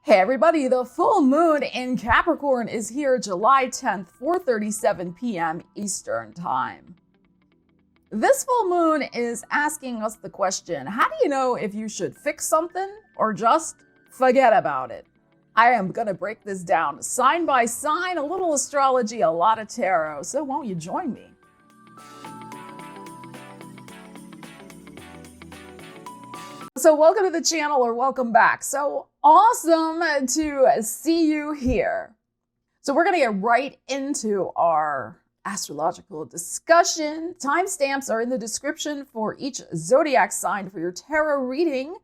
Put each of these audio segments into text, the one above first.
Hey everybody, the full moon in Capricorn is here July 10th, 4:37 p.m. Eastern Time. This full moon is asking us the question, how do you know if you should fix something or just forget about it? I am going to break this down sign by sign, a little astrology, a lot of tarot, so won't you join me? So welcome to the channel, or welcome back. So awesome to see you here. So we're going to get right into our astrological discussion. Timestamps are in the description for each zodiac sign for your tarot reading.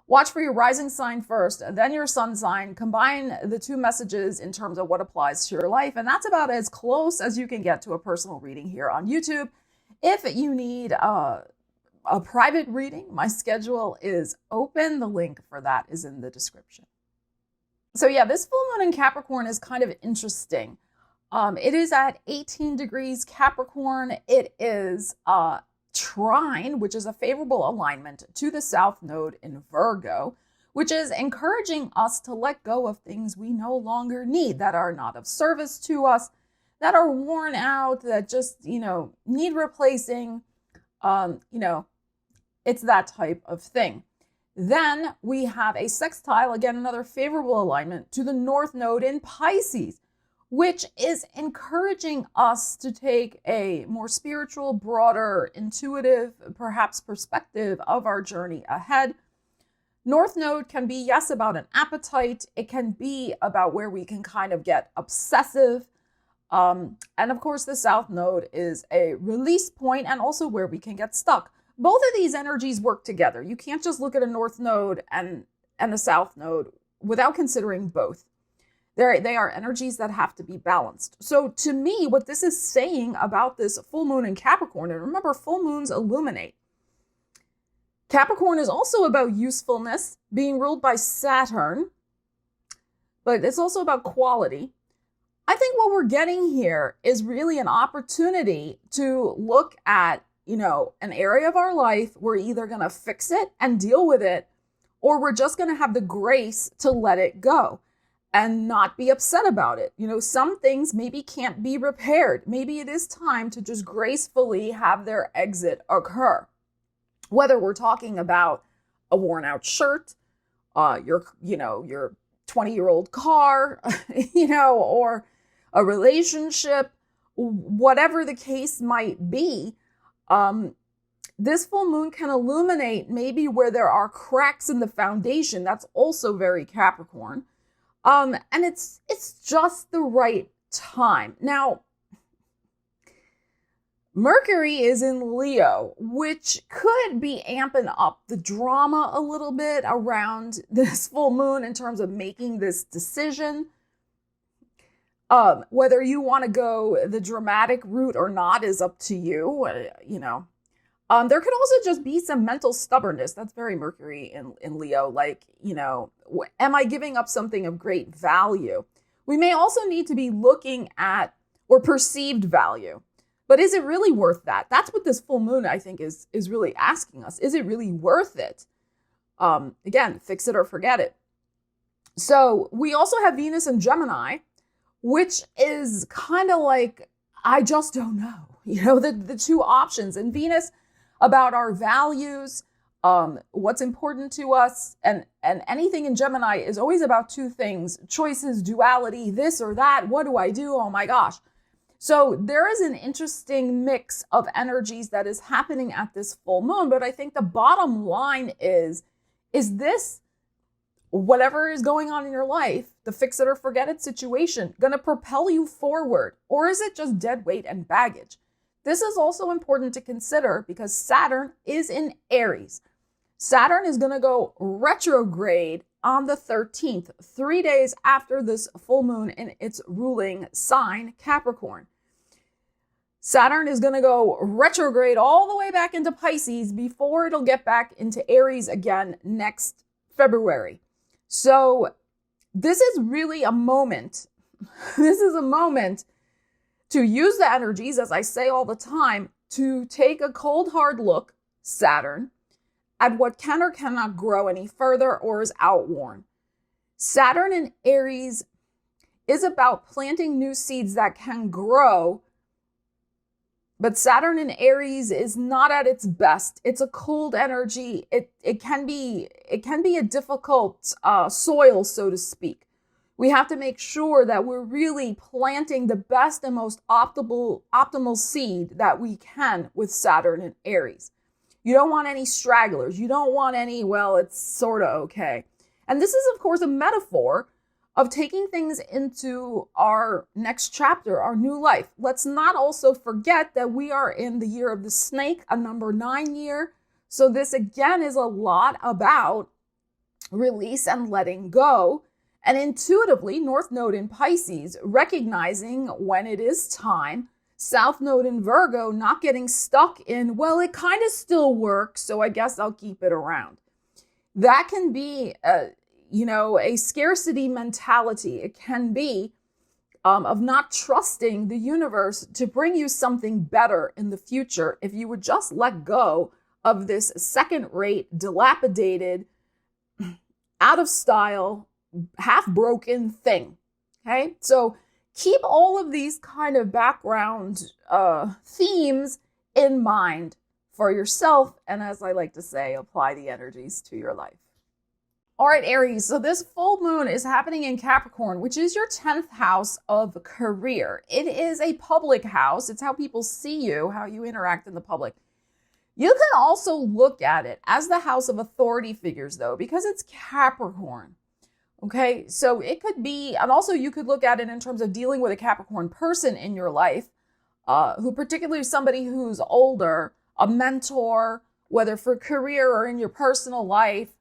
Watch for your rising sign first, then your sun sign. Combine the two messages in terms of what applies to your life. And that's about as close as you can get to a personal reading here on YouTube. If you need a private reading, my schedule is open. The link for that is in the description. So yeah, this full moon in Capricorn is kind of interesting. It is at 18 degrees Capricorn. It is trine, which is a favorable alignment to the South Node in Virgo, which is encouraging us to let go of things we no longer need, that are not of service to us, that are worn out, that just, need replacing. It's that type of thing. Then we have a sextile, again, another favorable alignment to the North Node in Pisces, which is encouraging us to take a more spiritual, broader, intuitive, perhaps perspective of our journey ahead. North Node can be, yes, about an appetite. It can be about where we can kind of get obsessive. And of course, the South Node is a release point and also where we can get stuck. Both of these energies work together. You can't just look at a North Node and a South Node without considering both. They are energies that have to be balanced. So to me, what this is saying about this full moon in Capricorn, and remember, full moons illuminate. Capricorn is also about usefulness, being ruled by Saturn, but it's also about quality. I think what we're getting here is really an opportunity to look at an area of our life. We're either going to fix it and deal with it, or we're just going to have the grace to let it go and not be upset about it. Some things maybe can't be repaired. Maybe it is time to just gracefully have their exit occur. Whether we're talking about a worn out shirt, your 20-year-old car, or a relationship, whatever the case might be. This full moon can illuminate maybe where there are cracks in the foundation. That's also very Capricorn. And it's just the right time. Now, Mercury is in Leo, which could be amping up the drama a little bit around this full moon in terms of making this decision. Whether you want to go the dramatic route or not is up to you, There could also just be some mental stubbornness. That's very Mercury in Leo. Like, am I giving up something of great value? We may also need to be looking at, or perceived value. But is it really worth that? That's what this full moon, I think, is really asking us. Is it really worth it? Again, fix it or forget it. So we also have Venus in Gemini, which is kind of like, I just don't know, the two options. And Venus about our values, what's important to us, and anything in Gemini is always about two things: choices, duality, this or that. What do I do? Oh my gosh. So there is an interesting mix of energies that is happening at this full moon. But I think the bottom line is this, whatever is going on in your life, the fix it or forget it situation, going to propel you forward? Or is it just dead weight and baggage? This is also important to consider because Saturn is in Aries. Saturn is going to go retrograde on the 13th, 3 days after this full moon in its ruling sign, Capricorn. Saturn is going to go retrograde all the way back into Pisces before it'll get back into Aries again next February. So this is really a moment. This is a moment to use the energies, as I say all the time, to take a cold, hard look, Saturn, at what can or cannot grow any further or is outworn. Saturn in Aries is about planting new seeds that can grow. But Saturn in Aries is not at its best. It's a cold energy. It can be a difficult soil, so to speak. We have to make sure that we're really planting the best and most optimal seed that we can with Saturn in Aries. You don't want any stragglers. You don't want any, well, it's sort of okay. And this is, of course, a metaphor of taking things into our next chapter, our new life. Let's not also forget that we are in the year of the snake, a number 9 year. So this again is a lot about release and letting go. And intuitively, North Node in Pisces, recognizing when it is time, South Node in Virgo, not getting stuck in, well, it kind of still works, so I guess I'll keep it around. That can be a scarcity mentality. It can be of not trusting the universe to bring you something better in the future if you would just let go of this second-rate, dilapidated, out of style, half-broken thing. Okay? So keep all of these kind of background themes in mind for yourself, and as I like to say, apply the energies to your life. All right, Aries, so this full moon is happening in Capricorn, which is your 10th house of career. It is a public house. It's how people see you, how you interact in the public. You can also look at it as the house of authority figures, though, because it's Capricorn. Okay, so it could be, and also you could look at it in terms of dealing with a Capricorn person in your life, who particularly somebody who's older, a mentor, whether for career or in your personal life,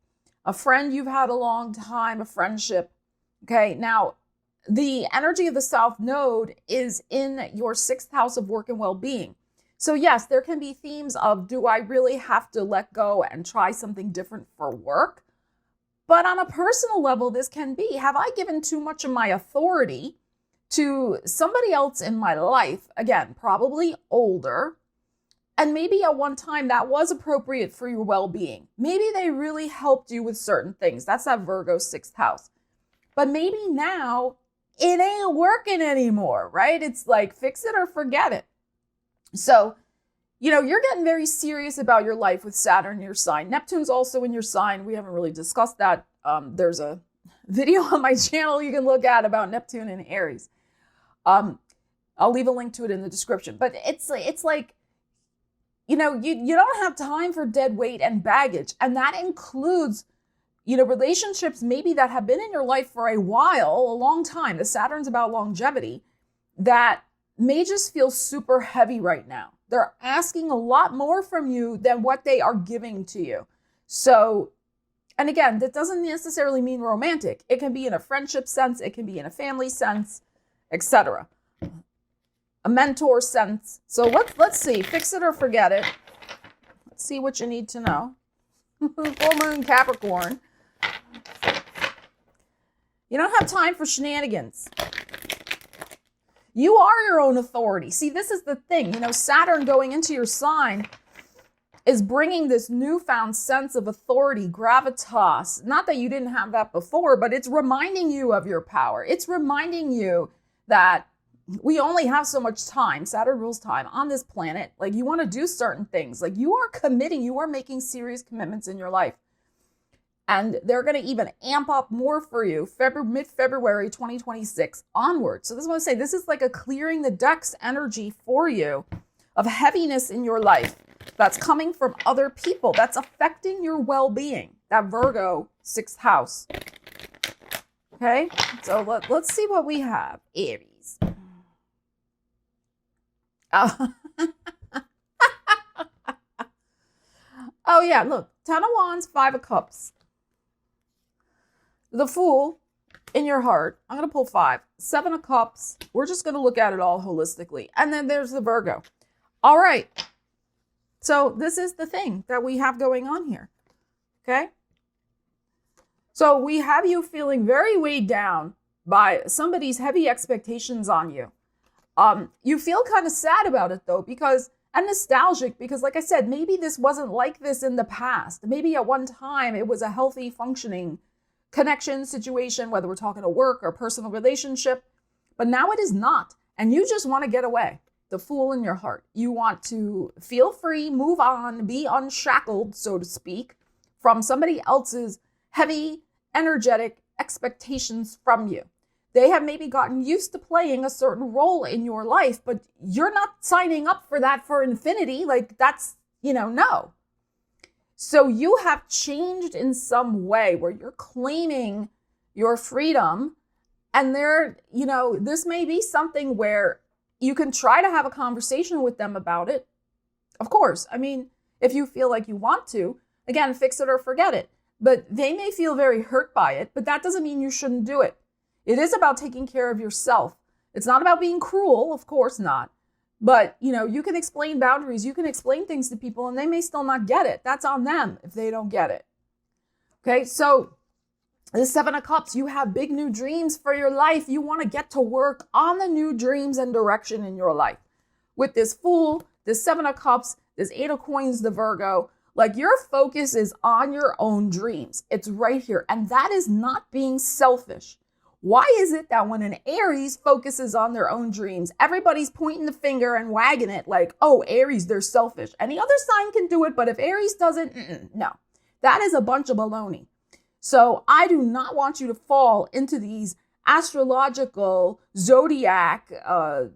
a friend you've had a long time, a friendship. Okay, now the energy of the South Node is in your 6th house of work and well-being. So yes, there can be themes of, do I really have to let go and try something different for work? But on a personal level, this can be, have I given too much of my authority to somebody else in my life? Again, probably older. And maybe at one time that was appropriate for your well-being. Maybe they really helped you with certain things. That's that Virgo 6th house. But maybe now it ain't working anymore, right? It's like fix it or forget it. So, you're getting very serious about your life with Saturn in your sign. Neptune's also in your sign. We haven't really discussed that. There's a video on my channel you can look at about Neptune and Aries. I'll leave a link to it in the description. But it's like, you don't have time for dead weight and baggage. And that includes, relationships maybe that have been in your life for a while, a long time. The Saturn's about longevity, that may just feel super heavy right now. They're asking a lot more from you than what they are giving to you. So, and again, that doesn't necessarily mean romantic. It can be in a friendship sense. It can be in a family sense, etc. A mentor sense. So let's see. Fix it or forget it. Let's see what you need to know. Full moon Capricorn. You don't have time for shenanigans. You are your own authority. See, this is the thing. Saturn going into your sign is bringing this newfound sense of authority, gravitas. Not that you didn't have that before, but it's reminding you of your power. It's reminding you that we only have so much time. Saturn rules time on this planet. Like, you want to do certain things. Like, you are committing, you are making serious commitments in your life. And they're going to even amp up more for you mid-February 2026 onward. So this is what I say. This is like a clearing the decks energy for you of heaviness in your life that's coming from other people, that's affecting your well-being. That Virgo 6th house. Okay, so let's see what we have. Aries. Oh yeah, look. 10 of Wands, 5 of Cups. The Fool in your heart. I'm going to pull 5. 7 of Cups. We're just going to look at it all holistically. And then there's the Virgo. All right. So this is the thing that we have going on here. Okay. So we have you feeling very weighed down by somebody's heavy expectations on you. You feel kind of sad about it though, and nostalgic, because like I said, maybe this wasn't like this in the past. Maybe at one time it was a healthy, functioning connection situation, whether we're talking to work or personal relationship. But now it is not. And you just want to get away. The Fool in your heart. You want to feel free, move on, be unshackled, so to speak, from somebody else's heavy, energetic expectations from you. They have maybe gotten used to playing a certain role in your life, but you're not signing up for that for infinity. Like that's, no. So you have changed in some way where you're claiming your freedom. And this may be something where you can try to have a conversation with them about it. Of course, if you feel like you want to, again, fix it or forget it. But they may feel very hurt by it, but that doesn't mean you shouldn't do it. It is about taking care of yourself. It's not about being cruel, of course not. But, you can explain boundaries, you can explain things to people, and they may still not get it. That's on them if they don't get it. Okay, so the Seven of Cups, you have big new dreams for your life. You want to get to work on the new dreams and direction in your life. With this Fool, this Seven of Cups, this Eight of Coins, the Virgo, like your focus is on your own dreams. It's right here. And that is not being selfish. Why is it that when an Aries focuses on their own dreams, everybody's pointing the finger and wagging it like, oh, Aries, they're selfish. Any other sign can do it, but if Aries doesn't, no. That is a bunch of baloney. So I do not want you to fall into these astrological zodiac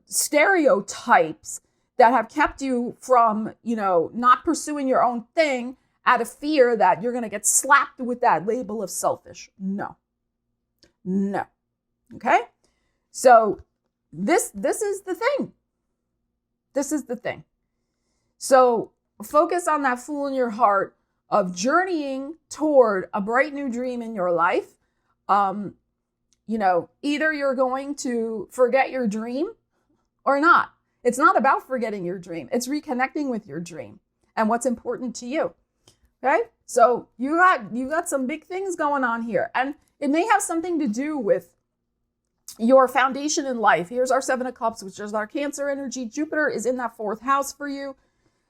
stereotypes that have kept you from, not pursuing your own thing out of fear that you're going to get slapped with that label of selfish. No. Okay. So this is the thing. This is the thing. So focus on that Fool in your heart of journeying toward a bright new dream in your life. Either you're going to forget your dream or not. It's not about forgetting your dream. It's reconnecting with your dream and what's important to you. Okay? So you got some big things going on here. And it may have something to do with your foundation in life. Here's our Seven of Cups, which is our Cancer energy. Jupiter is in that 4th house for you.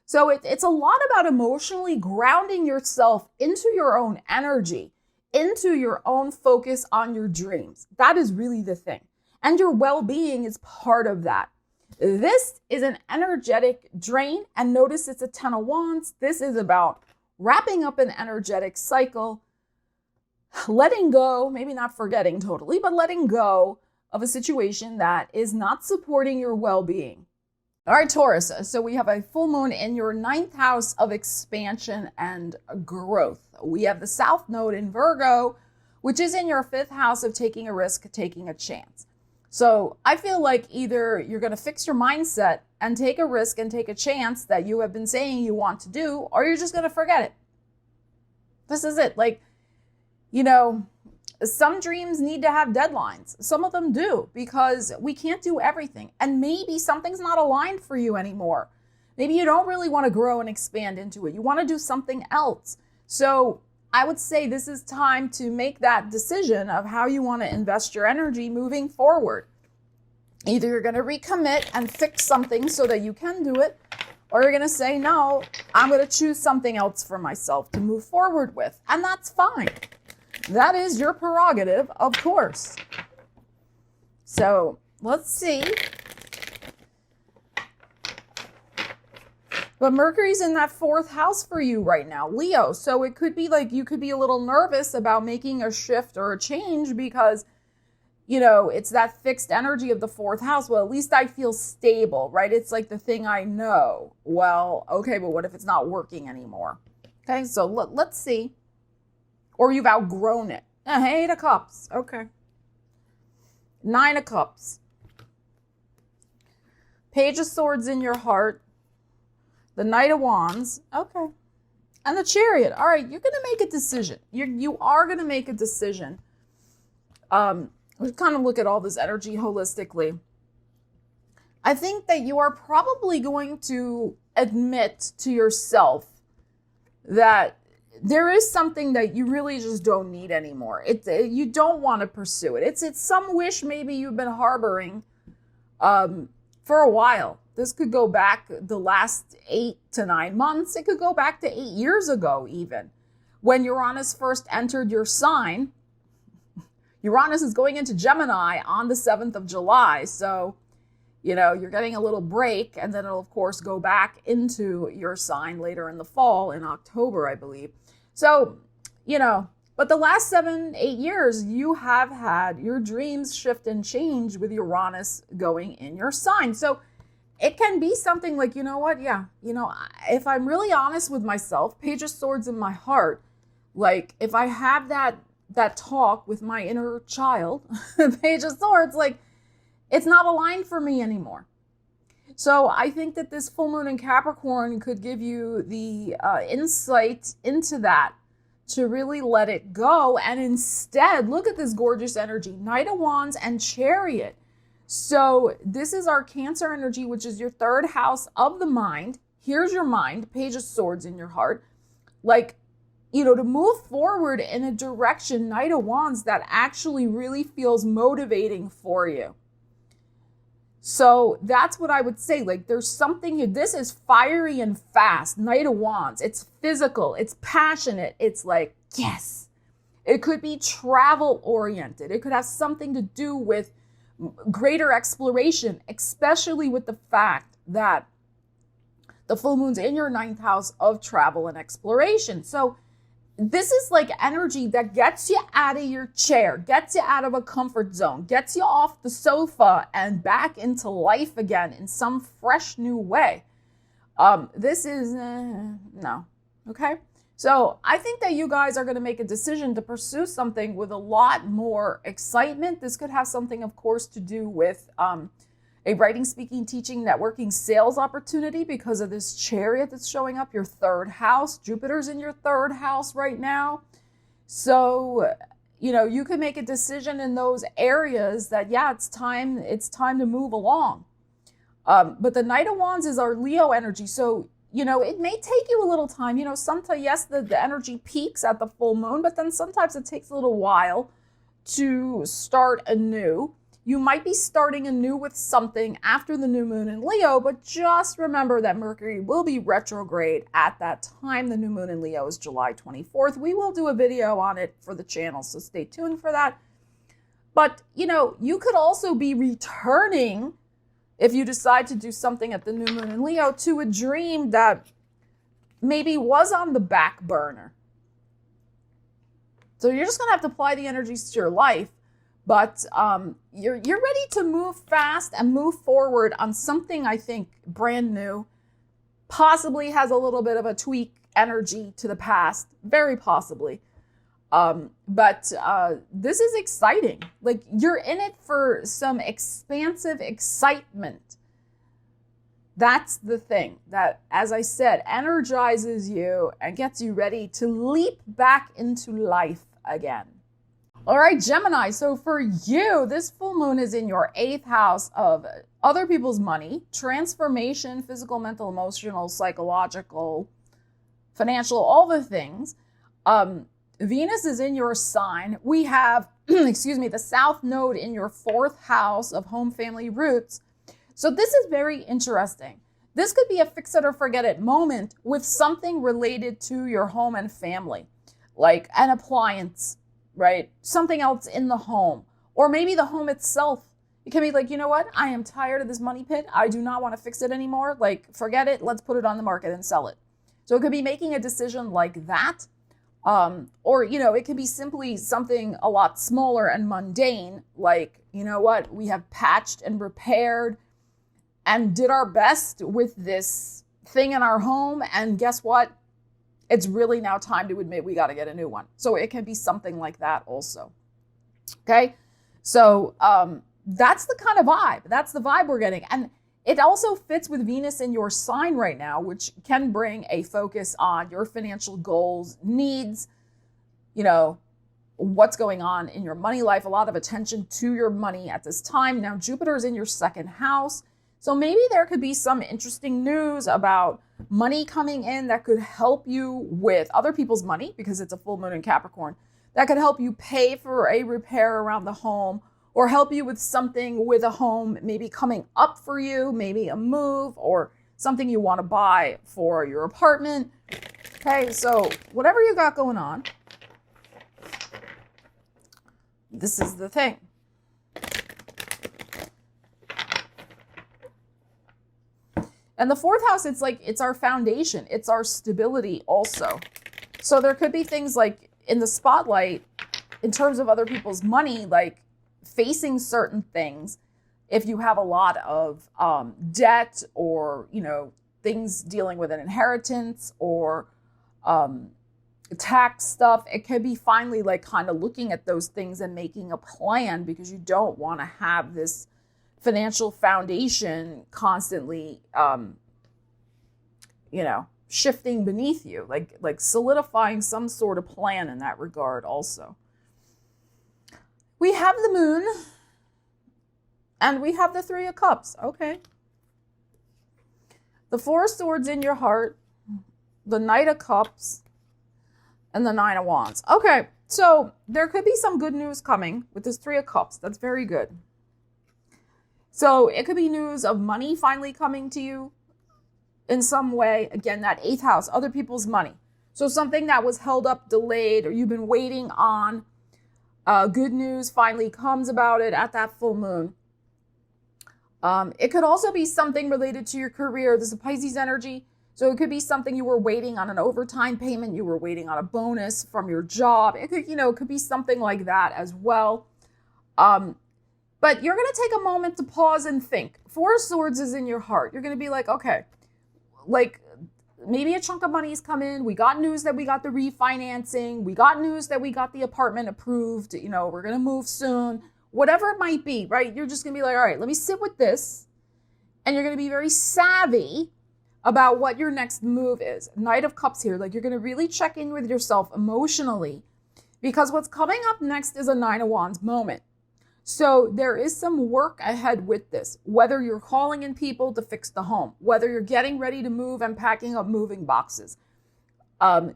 So it's a lot about emotionally grounding yourself into your own energy, into your own focus on your dreams. That is really the thing. And your well-being is part of that. This is an energetic drain. And notice it's a 10 of Wands. This is about wrapping up an energetic cycle, letting go, maybe not forgetting totally, but letting go of a situation that is not supporting your well-being. All right, Taurus. So we have a full moon in your 9th house of expansion and growth. We have the South Node in Virgo, which is in your 5th house of taking a risk, taking a chance. So I feel like either you're going to fix your mindset and take a risk and take a chance that you have been saying you want to do, or you're just going to forget it. This is it. Like, some dreams need to have deadlines. Some of them do, because we can't do everything. And maybe something's not aligned for you anymore. Maybe you don't really want to grow and expand into it. You want to do something else. So I would say this is time to make that decision of how you want to invest your energy moving forward. Either you're going to recommit and fix something so that you can do it, or you're going to say, no, I'm going to choose something else for myself to move forward with. And that's fine. That is your prerogative, of course. So let's see. But Mercury's in that 4th house for you right now, Leo. So it could be like you could be a little nervous about making a shift or a change because, it's that fixed energy of the 4th house. Well, at least I feel stable, right? It's like the thing I know. Well, okay, but what if it's not working anymore? Okay, so let's see. Or you've outgrown it. 8 of Cups. Okay. 9 of Cups. Page of Swords in your heart. The Knight of Wands. Okay. And the Chariot. All right, you're going to make a decision. You are going to make a decision. We kind of look at all this energy holistically. I think that you are probably going to admit to yourself that there is something that you really just don't need anymore. You don't want to pursue it. It's some wish maybe you've been harboring for a while. This could go back the last 8 to 9 months. It could go back to 8 years ago even. When Uranus first entered your sign, Uranus is going into Gemini on the 7th of July. So, you know, you're getting a little break, and then it'll, of course, go back into your sign later in the fall, in October, I believe. So, you know, but the last 7-8 years, you have had your dreams shift and change with Uranus going in your sign. So it can be something like, you know what? Yeah, you know, if I'm really honest with myself, Page of Swords in my heart, like if I have that talk with my inner child, Page of Swords, like it's not aligned for me anymore. So I think that this full moon in Capricorn could give you the insight into that, to really let it go. And instead, look at this gorgeous energy, Knight of Wands and Chariot. So this is our Cancer energy, which is your 3rd house of the mind. Here's your mind, Page of Swords in your heart. Like, you know, to move forward in a direction, Knight of Wands, that actually really feels motivating for you. So that's what I would say. Like, there's something here. This is fiery and fast. Knight of Wands. It's physical. It's passionate. It's like, yes. It could be travel oriented. It could have something to do with greater exploration, especially with the fact that the full moon's in your 9th house of travel and exploration. So this is like energy that gets you out of your chair, gets you out of a comfort zone, gets you off the sofa and back into life again in some fresh new way. This is, no, okay? So I think that you guys are going to make a decision to pursue something with a lot more excitement. This could have something, of course, to do with a writing, speaking, teaching, networking, sales opportunity because of this Chariot that's showing up, your 3rd house. Jupiter's in your 3rd house right now. So, you know, you can make a decision in those areas that, yeah, it's time to move along. But the Knight of Wands is our Leo energy. So, you know, it may take you a little time. You know, sometimes, yes, the energy peaks at the full moon, but then sometimes it takes a little while to start anew. You might be starting anew with something after the new moon in Leo, but just remember that Mercury will be retrograde at that time. The new moon in Leo is July 24th. We will do a video on it for the channel, so stay tuned for that. But, you know, you could also be returning, if you decide to do something at the new moon in Leo, to a dream that maybe was on the back burner. So you're just going to have to apply the energies to your life. But you're ready to move fast and move forward on something, I think, brand new, possibly has a little bit of a tweak energy to the past, very possibly. But this is exciting. Like, you're in it for some expansive excitement. That's the thing that, as I said, energizes you and gets you ready to leap back into life again. All right, Gemini. So for you, this full moon is in your 8th house of other people's money, transformation, physical, mental, emotional, psychological, financial, all the things. Venus is in your sign. We have, the South Node in your 4th house of home, family, roots. So this is very interesting. This could be a fix it or forget it moment with something related to your home and family, like an appliance, right? Something else in the home, or maybe the home itself. It can be like, you know what? I am tired of this money pit. I do not want to fix it anymore. Like, forget it. Let's put it on the market and sell it. So it could be making a decision like that. Or, you know, it could be simply something a lot smaller and mundane. Like, you know what? We have patched and repaired and did our best with this thing in our home. And guess what? It's really now time to admit we got to get a new one. So it can be something like that also. Okay. So that's the kind of vibe. That's the vibe we're getting. And it also fits with Venus in your sign right now, which can bring a focus on your financial goals, needs, you know, what's going on in your money life, a lot of attention to your money at this time. Now, Jupiter is in your 2nd house. So maybe there could be some interesting news about money coming in that could help you with other people's money, because it's a full moon in Capricorn, that could help you pay for a repair around the home, or help you with something with a home maybe coming up for you, maybe a move or something you want to buy for your apartment. Okay, so whatever you got going on, This is the thing. And the fourth house, it's like, it's our foundation. It's our stability also. So there could be things like in the spotlight, in terms of other people's money, like facing certain things. If you have a lot of debt, or, you know, things dealing with an inheritance, or tax stuff, it could be finally like kind of looking at those things and making a plan, because you don't want to have this financial foundation constantly, you know, shifting beneath you, like solidifying some sort of plan in that regard also. We have the moon, and we have the Three of Cups. Okay. The Four of Swords in your heart, the Knight of Cups, and the Nine of Wands. Okay, so there could be some good news coming with this Three of Cups. That's very good. So it could be news of money finally coming to you in some way. Again, that eighth house, other people's money. So something that was held up, delayed, or you've been waiting on, good news finally comes about it at that full moon. It could also be something related to your career. This is Pisces energy. So it could be something you were waiting on, an overtime payment. You were waiting on a bonus from your job. It could, you know, it could be something like that as well. But you're going to take a moment to pause and think. Four of Swords is in your heart. You're going to be like, okay, like maybe a chunk of money's come in. We got news that we got the refinancing. We got news that we got the apartment approved. You know, we're going to move soon. Whatever it might be, right? You're just going to be like, all right, let me sit with this. And you're going to be very savvy about what your next move is. Knight of Cups here. Like, you're going to really check in with yourself emotionally, because what's coming up next is a Nine of Wands moment. So there is some work ahead with this, whether you're calling in people to fix the home, whether you're getting ready to move and packing up moving boxes,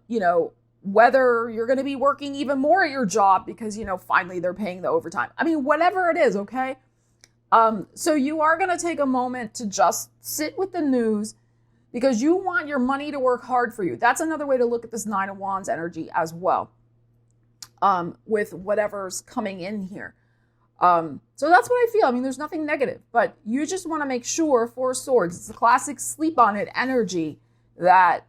you know, whether you're going to be working even more at your job because, you know, finally they're paying the overtime. I mean, whatever it is, okay? So you are going to take a moment to just sit with the news, because you want your money to work hard for you. That's another way to look at this Nine of Wands energy as well, with whatever's coming in here. So that's what I feel. I mean, there's nothing negative, but you just want to make sure, Four of Swords, it's the classic sleep on it energy, that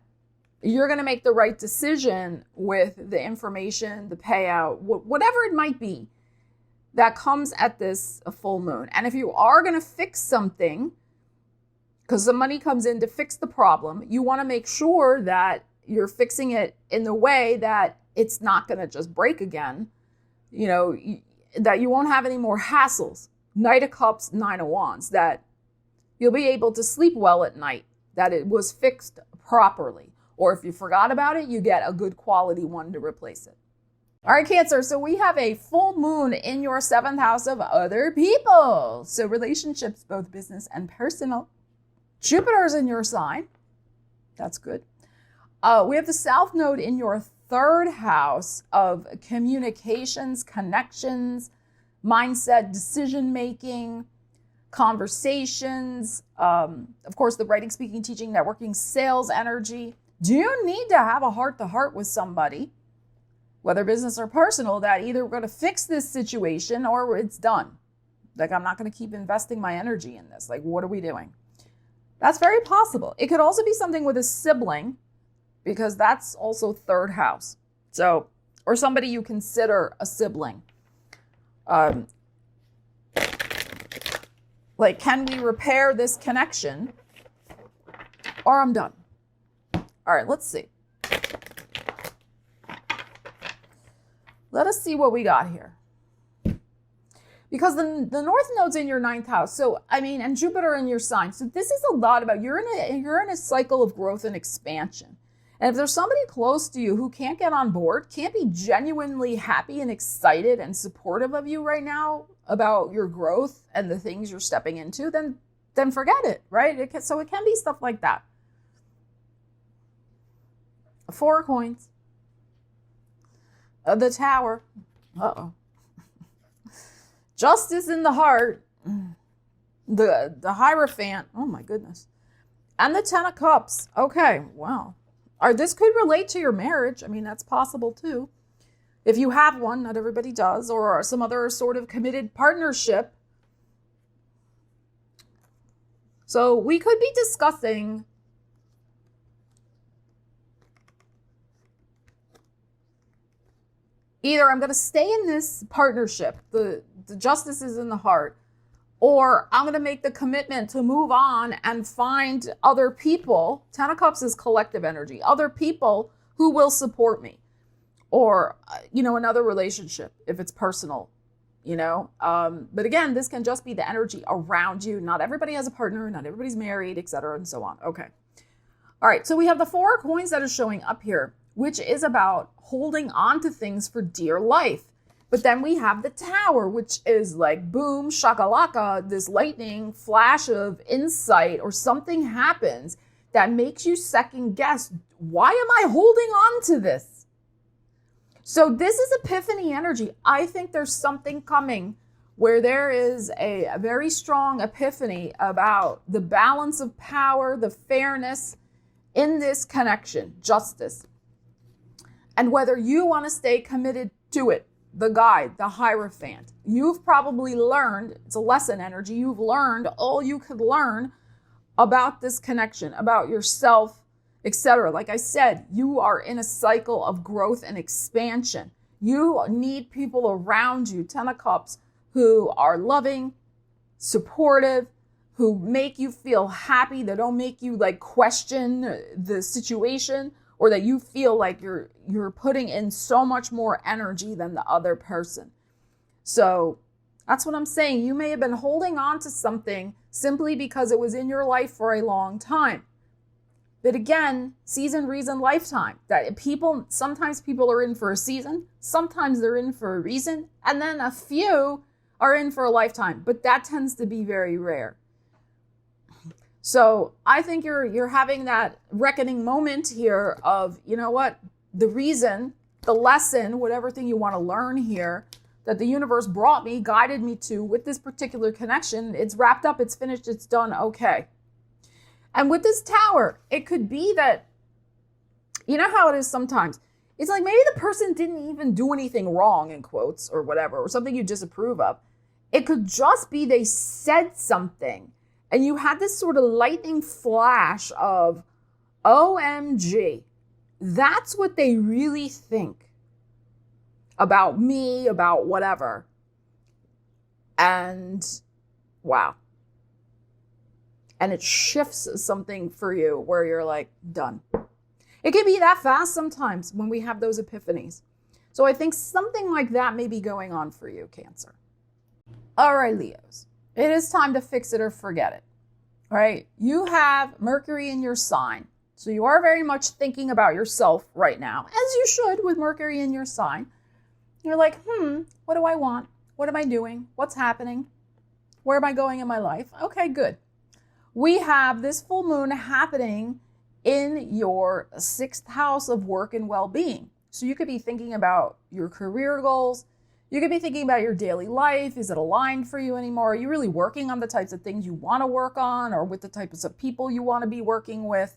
you're going to make the right decision with the information, the payout, whatever it might be that comes at this full moon. And if you are going to fix something, because the money comes in to fix the problem, you want to make sure that you're fixing it in the way that it's not going to just break again, you know, that you won't have any more hassles. Knight of Cups, Nine of Wands, that you'll be able to sleep well at night, that it was fixed properly. Or if you forgot about it, you get a good quality one to replace it. All right, Cancer. So we have a full moon in your seventh house of other people. So relationships, both business and personal. Jupiter's in your sign. That's good. We have the South Node in your third house of communications, connections, mindset, decision-making, conversations. Of course, the writing, speaking, teaching, networking, sales energy. Do you need to have a heart-to-heart with somebody, whether business or personal, that either we're going to fix this situation or it's done? Like, I'm not going to keep investing my energy in this. Like, what are we doing? That's very possible. It could also be something with a sibling, because that's also third house. So, or somebody you consider a sibling. Like, can we repair this connection? Or I'm done. All right, let's see. Let us see what we got here. Because the North Node's in your ninth house. So, I mean, and Jupiter in your sign. So this is a lot about, you're in a cycle of growth and expansion. And if there's somebody close to you who can't get on board, can't be genuinely happy and excited and supportive of you right now about your growth and the things you're stepping into, then forget it, right? So it can be stuff like that. Four of Coins. The Tower. Uh-oh. Justice in the Heart. The Hierophant. Oh my goodness. And the Ten of Cups. Okay, wow. Or this could relate to your marriage. I mean, that's possible too. If you have one, not everybody does, or some other sort of committed partnership. So we could be discussing either I'm going to stay in this partnership, the justice is in the heart, or I'm going to make the commitment to move on and find other people. 10 of Cups is collective energy, other people who will support me, or, another relationship if it's personal, But again, this can just be the energy around you. Not everybody has a partner, not everybody's married, etc., and so on. Okay. All right. So we have the 4 of Coins that is showing up here, which is about holding on to things for dear life. But then we have the Tower, which is like boom, shakalaka, this lightning flash of insight, or something happens that makes you second guess, why am I holding on to this? So this is epiphany energy. I think there's something coming where there is a very strong epiphany about the balance of power, the fairness in this connection, justice. And whether you want to stay committed to it, the Guide, the Hierophant. You've probably learned, it's a lesson energy, you've learned all you could learn about this connection, about yourself, etc. Like I said, you are in a cycle of growth and expansion. You need people around you, 10 of Cups, who are loving, supportive, who make you feel happy, that don't make you like question the situation, or that you feel like you're putting in so much more energy than the other person. So that's what I'm saying. You may have been holding on to something simply because it was in your life for a long time. But again, season, reason, lifetime. That sometimes people are in for a season, sometimes they're in for a reason, and then a few are in for a lifetime. But that tends to be very rare. So I think you're having that reckoning moment here of, you know what, the reason, the lesson, whatever thing you want to learn here that the universe brought me, guided me to with this particular connection. It's wrapped up, it's finished, it's done, okay. And with this Tower, it could be that, you know how it is sometimes. It's like maybe the person didn't even do anything wrong, in quotes, or whatever, or something you disapprove of. It could just be they said something. And you had this sort of lightning flash of, OMG, that's what they really think about me, about whatever. And wow. And it shifts something for you where you're like, done. It can be that fast sometimes when we have those epiphanies. So I think something like that may be going on for you, Cancer. All right, Leos. It is time to fix it or forget it, right? You have Mercury in your sign. So you are very much thinking about yourself right now, as you should with Mercury in your sign. You're like, what do I want? What am I doing? What's happening? Where am I going in my life? Okay, good. We have this full moon happening in your 6th house of work and well-being. So you could be thinking about your career goals. You could be thinking about your daily life. Is it aligned for you anymore? Are you really working on the types of things you want to work on, or with the types of people you want to be working with?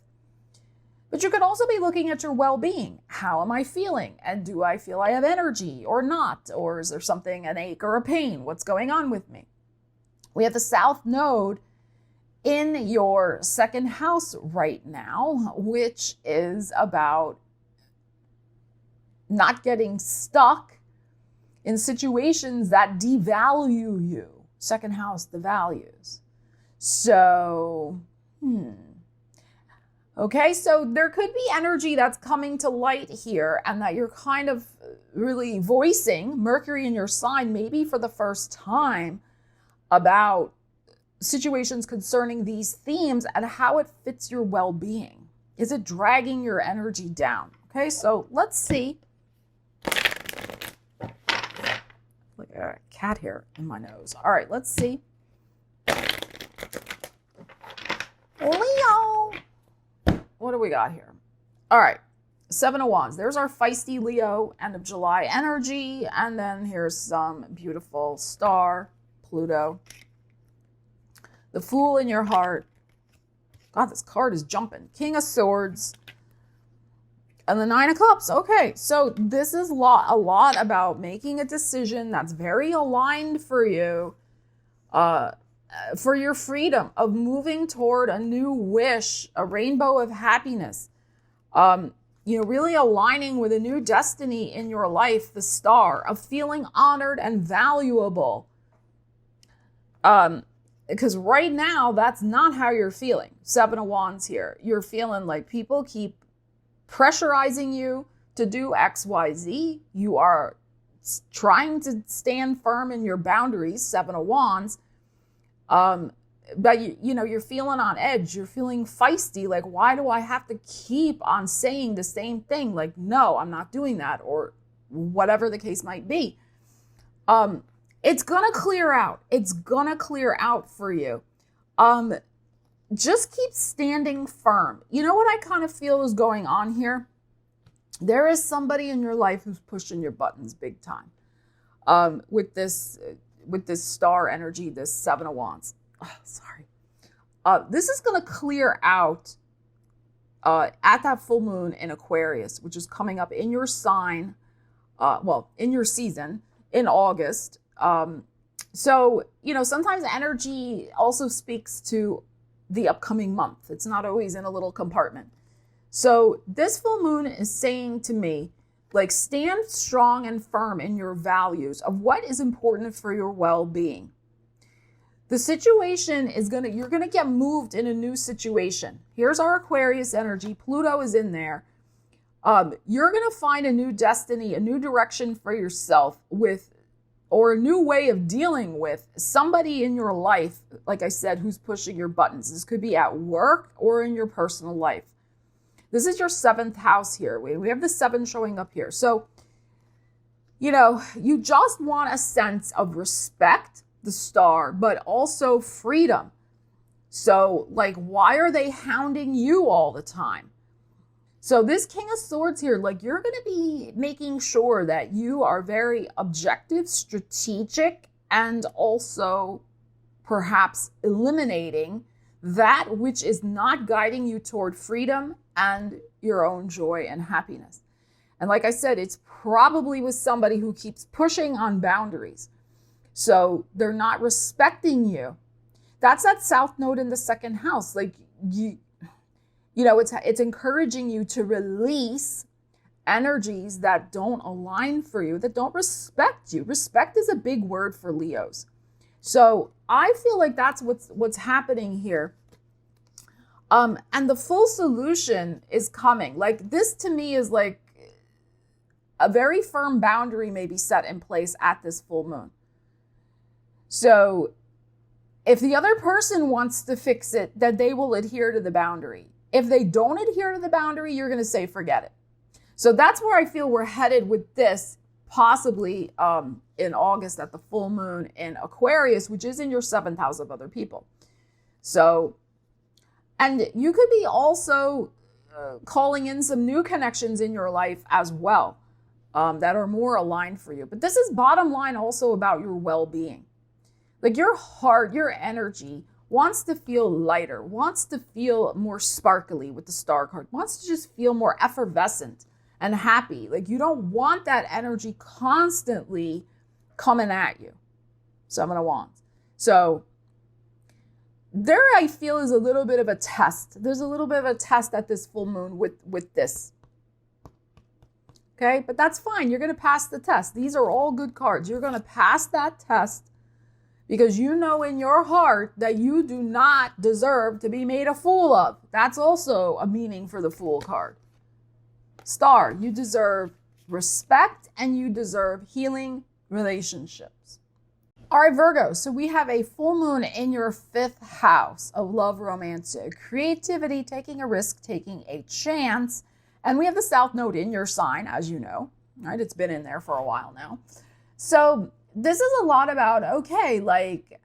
But you could also be looking at your well-being. How am I feeling? And do I feel I have energy or not? Or is there something, an ache or a pain? What's going on with me? We have the South Node in your 2nd house right now, which is about not getting stuck in situations that devalue you. 2nd house, the values. So, okay, so there could be energy that's coming to light here and that you're kind of really voicing, Mercury in your sign, maybe for the first time, about situations concerning these themes and how it fits your well-being. Is it dragging your energy down? Okay, so let's see. Look at a cat hair in my nose. All right, let's see. Leo. What do we got here? All right, 7 of Wands. There's our feisty Leo, end of July energy. And then here's some beautiful star, Pluto. The Fool in your heart. God, this card is jumping. King of Swords. And the Nine of Cups. Okay, so this is a lot about making a decision that's very aligned for you, for your freedom of moving toward a new wish, a rainbow of happiness. Really aligning with a new destiny in your life, the star, of feeling honored and valuable. Because right now, that's not how you're feeling. Seven of Wands here. You're feeling like people keep pressurizing you to do X, Y, Z. You are trying to stand firm in your boundaries, Seven of Wands. But you're feeling on edge. You're feeling feisty. Like, why do I have to keep on saying the same thing? Like, no, I'm not doing that, or whatever the case might be. It's gonna clear out. It's gonna clear out for you. Just keep standing firm. You know what I kind of feel is going on here? There is somebody in your life who's pushing your buttons big time. With this star energy, this Seven of Wands. Oh, sorry. This is going to clear out at that full moon in Aquarius, which is coming up in your sign, in your season in August. So, sometimes energy also speaks to the upcoming month. It's not always in a little compartment. So this full moon is saying to me, like, stand strong and firm in your values of what is important for your well-being. The situation is you're going to get moved in a new situation. Here's our Aquarius energy. Pluto is in there. You're going to find a new destiny, a new direction for yourself or a new way of dealing with somebody in your life, like I said, who's pushing your buttons. This could be at work or in your personal life. This is your 7th house here. We have the 7 showing up here. So, you just want a sense of respect, the star, but also freedom. So, like, why are they hounding you all the time? So this King of Swords here, like, you're going to be making sure that you are very objective, strategic, and also perhaps eliminating that which is not guiding you toward freedom and your own joy and happiness. And like I said, it's probably with somebody who keeps pushing on boundaries. So they're not respecting you. That's that South Node in the 2nd house. Like, it's encouraging you to release energies that don't align for you, that don't respect you. Respect is a big word for Leos. So I feel like that's what's happening here. And the full solution is coming. Like, this to me is like a very firm boundary may be set in place at this full moon. So if the other person wants to fix it, then they will adhere to the boundary. If they don't adhere to the boundary, you're going to say, forget it. So that's where I feel we're headed with this, possibly in August at the full moon in Aquarius, which is in your 7th house of other people. So, and you could be also calling in some new connections in your life as well that are more aligned for you. But this is bottom line also about your well-being. Like, your heart, your energy wants to feel lighter, wants to feel more sparkly with the star card, wants to just feel more effervescent and happy. Like, you don't want that energy constantly coming at you. 7 of Wands. So there I feel is a little bit of a test. There's a little bit of a test at this full moon with this. Okay, but that's fine. You're going to pass the test. These are all good cards. You're going to pass that test because you know in your heart that you do not deserve to be made a fool of. That's also a meaning for the Fool card. Star, you deserve respect and you deserve healing relationships. All right, Virgo, so we have a full moon in your 5th house of love, romance, creativity, taking a risk, taking a chance. And we have the South Node in your sign, as you know, right? It's been in there for a while now. So this is a lot about, okay, like,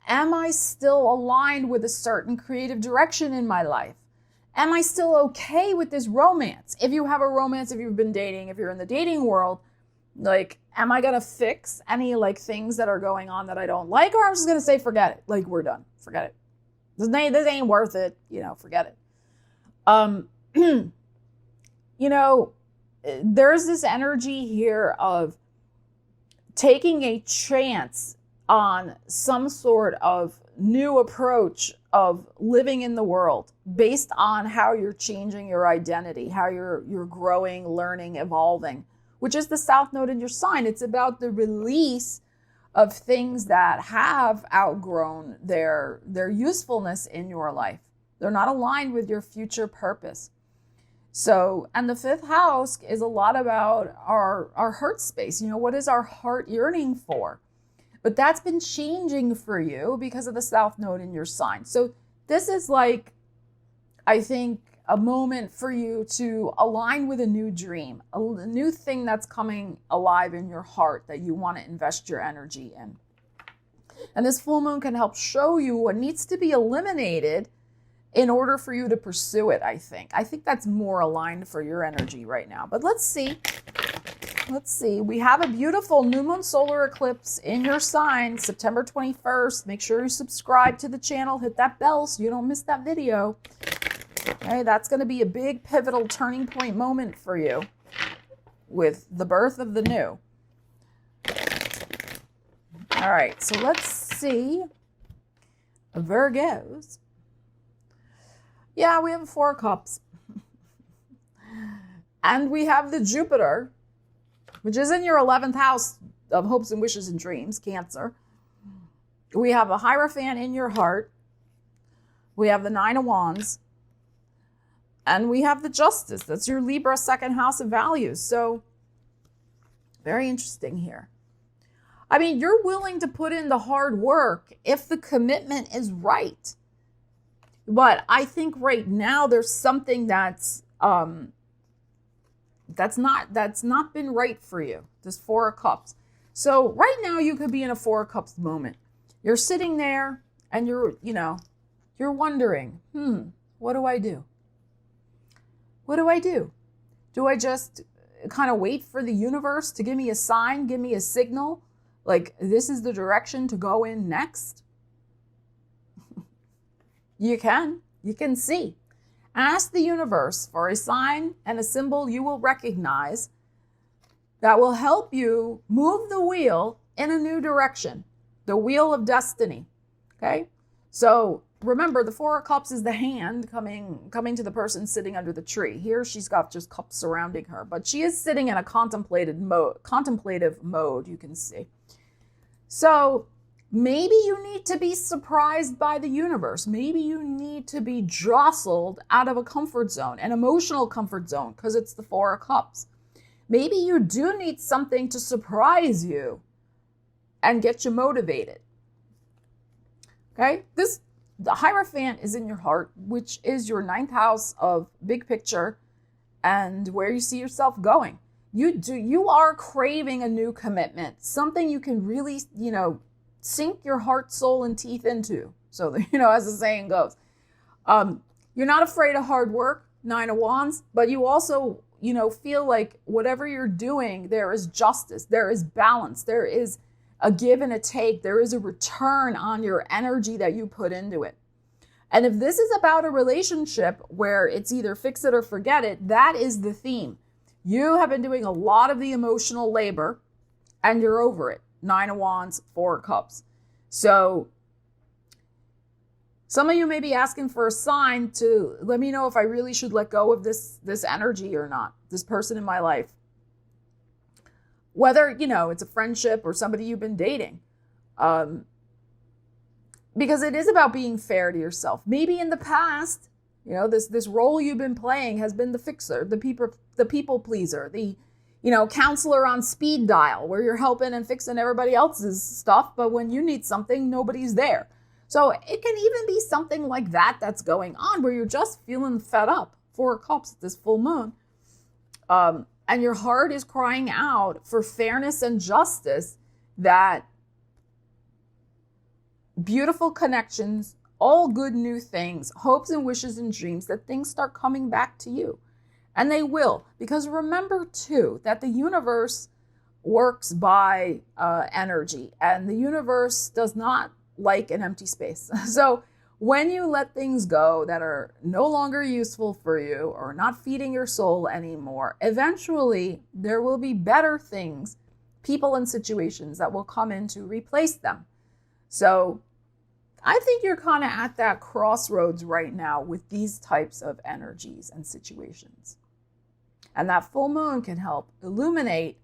am I still aligned with a certain creative direction in my life? Am I still okay with this romance? If you have a romance, if you've been dating, if you're in the dating world, like, am I going to fix any, like, things that are going on that I don't like? Or I'm just going to say, forget it. Like, we're done. Forget it. This ain't worth it. Forget it. you know, there's this energy here of taking a chance on some sort of new approach of living in the world based on how you're changing your identity, how you're growing, learning, evolving, which is the South Node in your sign. It's about the release of things that have outgrown their usefulness in your life. They're not aligned with your future purpose. So, and the 5th house is a lot about our heart space. You know, what is our heart yearning for? But that's been changing for you because of the South Node in your sign. So this is like, I think, a moment for you to align with a new dream, a new thing that's coming alive in your heart that you want to invest your energy in. And this full moon can help show you what needs to be eliminated in order for you to pursue it, I think. I think that's more aligned for your energy right now. But let's see. Let's see. We have a beautiful new moon solar eclipse in your sign, September 21st. Make sure you subscribe to the channel. Hit that bell so you don't miss that video. Okay, that's going to be a big pivotal turning point moment for you with the birth of the new. All right, so let's see. Virgos. Yeah, we have a 4 of Cups. And we have the Jupiter, which is in your 11th house of hopes and wishes and dreams, Cancer. We have a Hierophant in your heart. We have the 9 of Wands. And we have the Justice. That's your Libra 2nd house of values. So, very interesting here. I mean, you're willing to put in the hard work if the commitment is right. But I think right now there's something that's not been right for you. This 4 of Cups. So right now you could be in a 4 of Cups moment. You're sitting there and you're wondering, what do I do? What do I do? Do I just kind of wait for the universe to give me a sign, give me a signal? Like, this is the direction to go in next? You can see. Ask the universe for a sign and a symbol you will recognize that will help you move the wheel in a new direction, the wheel of destiny. Okay? So remember, the 4 of Cups is the hand coming to the person sitting under the tree. Here she's got just cups surrounding her, but she is sitting in a contemplative mode, you can see. So maybe you need to be surprised by the universe. Maybe you need to be jostled out of a comfort zone, an emotional comfort zone, because it's the 4 of Cups. Maybe you do need something to surprise you and get you motivated. Okay? The Hierophant is in your heart, which is your 9th house of big picture and where you see yourself going. You are craving a new commitment, something you can really, sink your heart, soul, and teeth into. So, as the saying goes, you're not afraid of hard work, 9 of Wands, but you also, feel like whatever you're doing, there is justice, there is balance, there is a give and a take, there is a return on your energy that you put into it. And if this is about a relationship where it's either fix it or forget it, that is the theme. You have been doing a lot of the emotional labor and you're over it. 9 of Wands, 4 of Cups. So some of you may be asking for a sign to let me know if I really should let go of this energy or not, this person in my life. Whether, it's a friendship or somebody you've been dating. Because it is about being fair to yourself. Maybe in the past, this role you've been playing has been the fixer, the people pleaser, the counselor on speed dial, where you're helping and fixing everybody else's stuff, but when you need something, nobody's there. So it can even be something like that that's going on, where you're just feeling fed up. 4 of Cups, this full moon. And your heart is crying out for fairness and justice, that beautiful connections, all good new things, hopes and wishes and dreams, that things start coming back to you. And they will. Because remember, too, that the universe works by energy. And the universe does not like an empty space. So when you let things go that are no longer useful for you or not feeding your soul anymore, eventually there will be better things, people and situations that will come in to replace them. So I think you're kind of at that crossroads right now with these types of energies and situations. And that full moon can help illuminate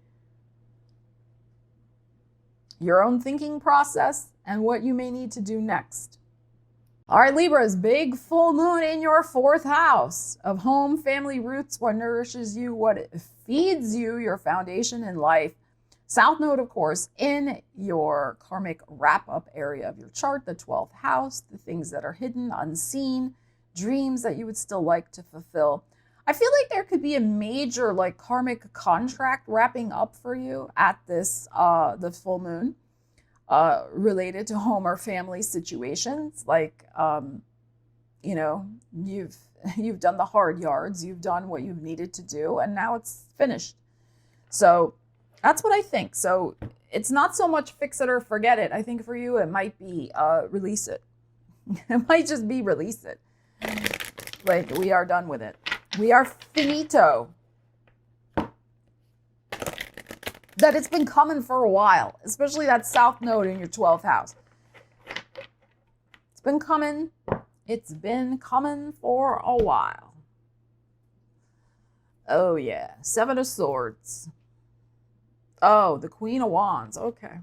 your own thinking process and what you may need to do next. All right, Libras, big full moon in your 4th house of home, family, roots, what nourishes you, what feeds you, your foundation in life. South node, of course, in your karmic wrap-up area of your chart, the 12th house, the things that are hidden, unseen, dreams that you would still like to fulfill. I feel like there could be a major like karmic contract wrapping up for you at this, the full moon. Related to home or family situations, like you've done the hard yards, you've done what you've needed to do, and now it's finished. So that's what I think. So it's not so much fix it or forget it. I think for you it might be release it. It might just be release it. Like, we are done with it. We are finito. That it's been coming for a while, especially that south node in your 12th house. It's been coming for a while. Oh yeah, 7 of Swords. Oh, the Queen of Wands, okay.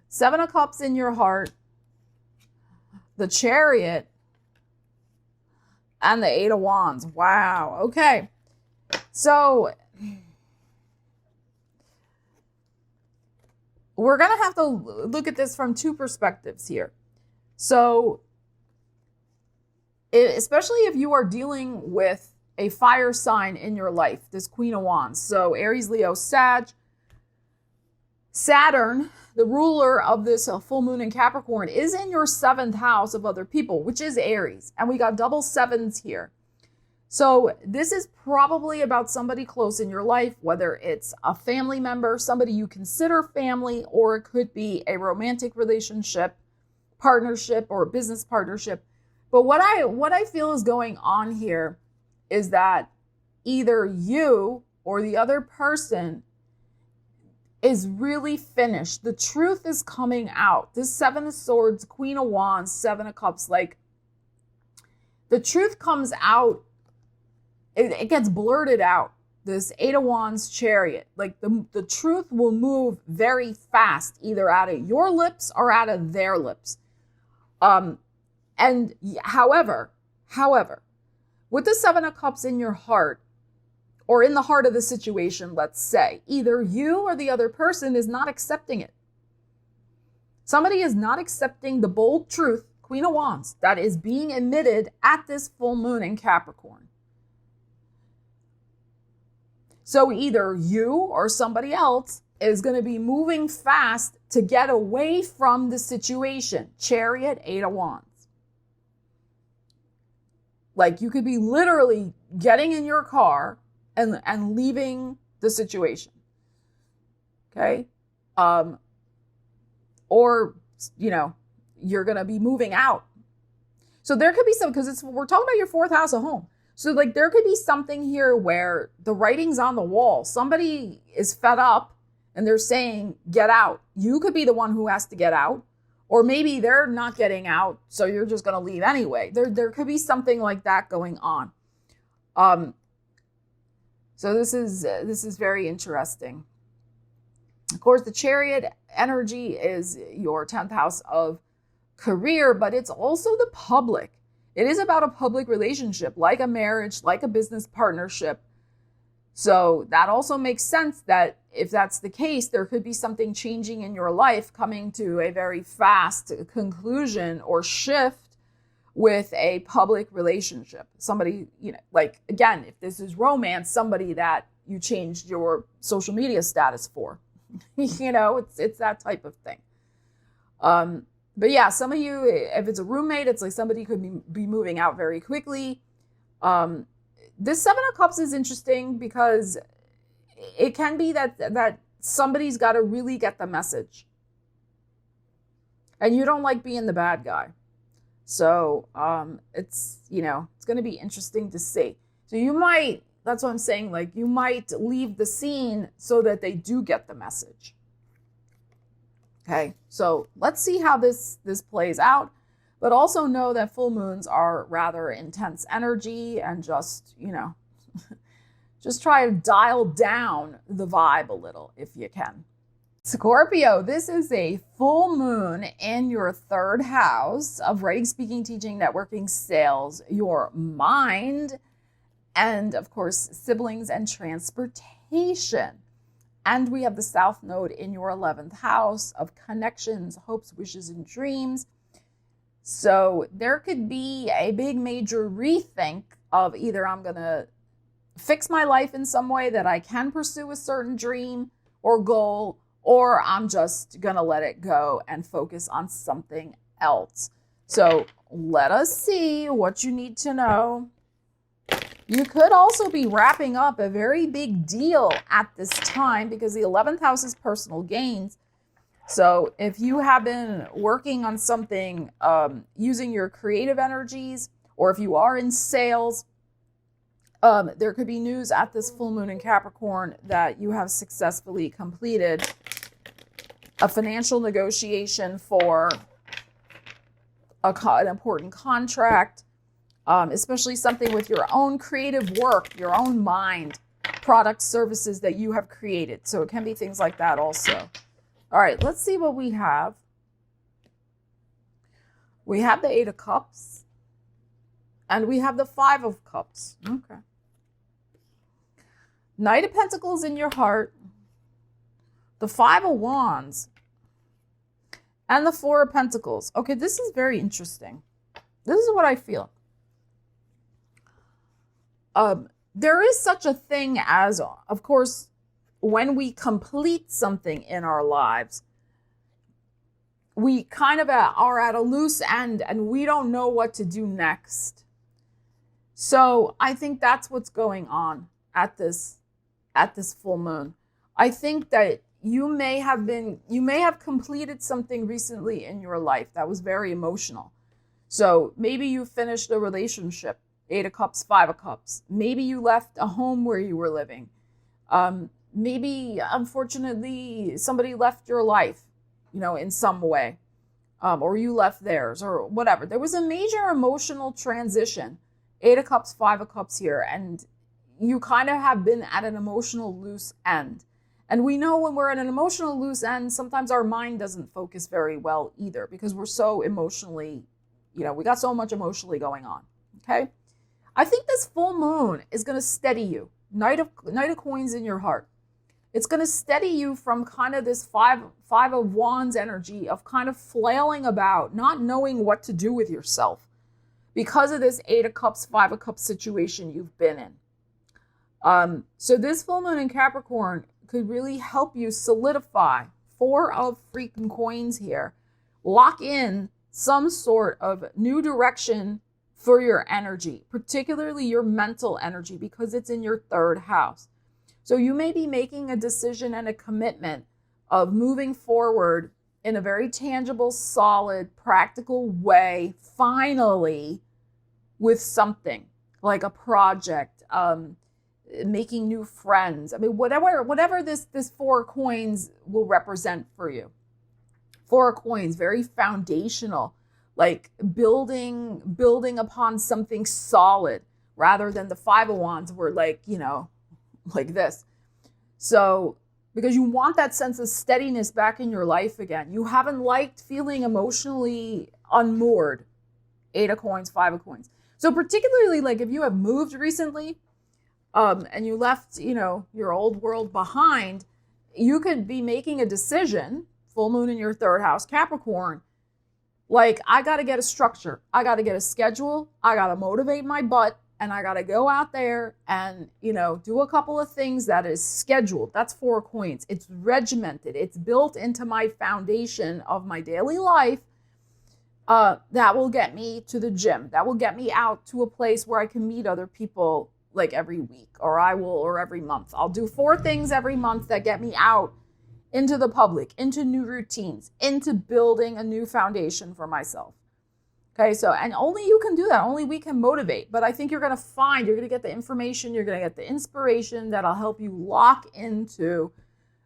7 of Cups in your heart, the Chariot, and the 8 of Wands. Wow, okay. So we're going to have to look at this from 2 perspectives here. So, especially if you are dealing with a fire sign in your life, this Queen of Wands. So, Aries, Leo, Sag. Saturn, the ruler of this full moon in Capricorn, is in your 7th house of other people, which is Aries. And we got double 7s here. So this is probably about somebody close in your life, whether it's a family member, somebody you consider family, or it could be a romantic relationship, partnership, or a business partnership. But what I feel is going on here is that either you or the other person is really finished. The truth is coming out. This 7 of Swords, Queen of Wands, 7 of Cups, like the truth comes out. It gets blurted out. This 8 of Wands, Chariot, like the truth will move very fast, either out of your lips or out of their lips. And however, with the 7 of Cups in your heart, or in the heart of the situation, let's say, either you or the other person is not accepting it. Somebody is not accepting the bold truth, Queen of Wands, that is being emitted at this full moon in Capricorn. So either you or somebody else is going to be moving fast to get away from the situation. Chariot, 8 of Wands. Like you could be literally getting in your car and leaving the situation. Okay? Or, you're going to be moving out. So there could be some, because we're talking about your 4th house of home. So like there could be something here where the writing's on the wall. Somebody is fed up and they're saying, get out. You could be the one who has to get out. Or maybe they're not getting out, so you're just going to leave anyway. There could be something like that going on. So this is very interesting. Of course, the Chariot energy is your 10th house of career, but it's also the public. It is about a public relationship, like a marriage, like a business partnership. So that also makes sense that if that's the case, there could be something changing in your life coming to a very fast conclusion or shift with a public relationship. Somebody, like, again, if this is romance, somebody that you changed your social media status for. It's that type of thing. But yeah, some of you, if it's a roommate, it's like somebody could be moving out very quickly. This 7 of Cups is interesting because it can be that somebody's got to really get the message. And you don't like being the bad guy. So it's, it's going to be interesting to see. So you might, that's what I'm saying, like you might leave the scene so that they do get the message. Okay, so let's see how this plays out. But also know that full moons are rather intense energy, and just, just try to dial down the vibe a little if you can. Scorpio, this is a full moon in your third house of writing, speaking, teaching, networking, sales, your mind, and of course, siblings and transportation. And we have the South Node in your 11th house of connections, hopes, wishes, and dreams. So there could be a big major rethink of either I'm going to fix my life in some way that I can pursue a certain dream or goal, or I'm just going to let it go and focus on something else. So let us see what you need to know. You could also be wrapping up a very big deal at this time, because the 11th house is personal gains. So if you have been working on something using your creative energies, or if you are in sales, there could be news at this full moon in Capricorn that you have successfully completed a financial negotiation for an important contract, especially something with your own creative work, your own mind, products, services that you have created. So it can be things like that also. All right, let's see what we have. We have the 8 of Cups, and we have the 5 of Cups. Okay. Knight of Pentacles in your heart, the 5 of Wands, and the 4 of Pentacles. Okay, this is very interesting. This is what I feel. There is such a thing as, of course, when we complete something in our lives, we kind of are at a loose end and we don't know what to do next. So I think that's what's going on at this full moon. I think that you may have completed something recently in your life that was very emotional. So maybe you finished a relationship, 8 of Cups, 5 of Cups. Maybe you left a home where you were living. Maybe, unfortunately, somebody left your life, in some way, or you left theirs, or whatever. There was a major emotional transition, 8 of Cups, 5 of Cups here, and you kind of have been at an emotional loose end. And we know when we're at an emotional loose end, sometimes our mind doesn't focus very well either, because we're so emotionally, we got so much emotionally going on, okay? I think this full moon is going to steady you. Knight of Coins in your heart. It's going to steady you from kind of this five of Wands energy of kind of flailing about, not knowing what to do with yourself because of this 8 of Cups, 5 of Cups situation you've been in. So this full moon in Capricorn could really help you solidify 4 of freaking coins here. Lock in some sort of new direction for your energy, particularly your mental energy, because it's in your 3rd house. So you may be making a decision and a commitment of moving forward in a very tangible, solid, practical way, finally, with something like a project, making new friends. I mean, whatever this 4 coins will represent for you. 4 coins, very foundational, like building upon something solid, rather than the 5 of Wands where like this. So, because you want that sense of steadiness back in your life again. You haven't liked feeling emotionally unmoored. 8 of Coins, 5 of Coins. So particularly like if you have moved recently, and you left, your old world behind, you could be making a decision, full moon in your 3rd house, Capricorn, like, I got to get a structure. I got to get a schedule. I got to motivate my butt. And I got to go out there and, do a couple of things that is scheduled. That's 4 coins. It's regimented. It's built into my foundation of my daily life. That will get me to the gym. That will get me out to a place where I can meet other people like every week, or every month. I'll do 4 things every month that get me out into the public, into new routines, into building a new foundation for myself. Okay, so, and only you can do that. Only we can motivate. But I think you're going to get the information, you're going to get the inspiration that'll help you lock into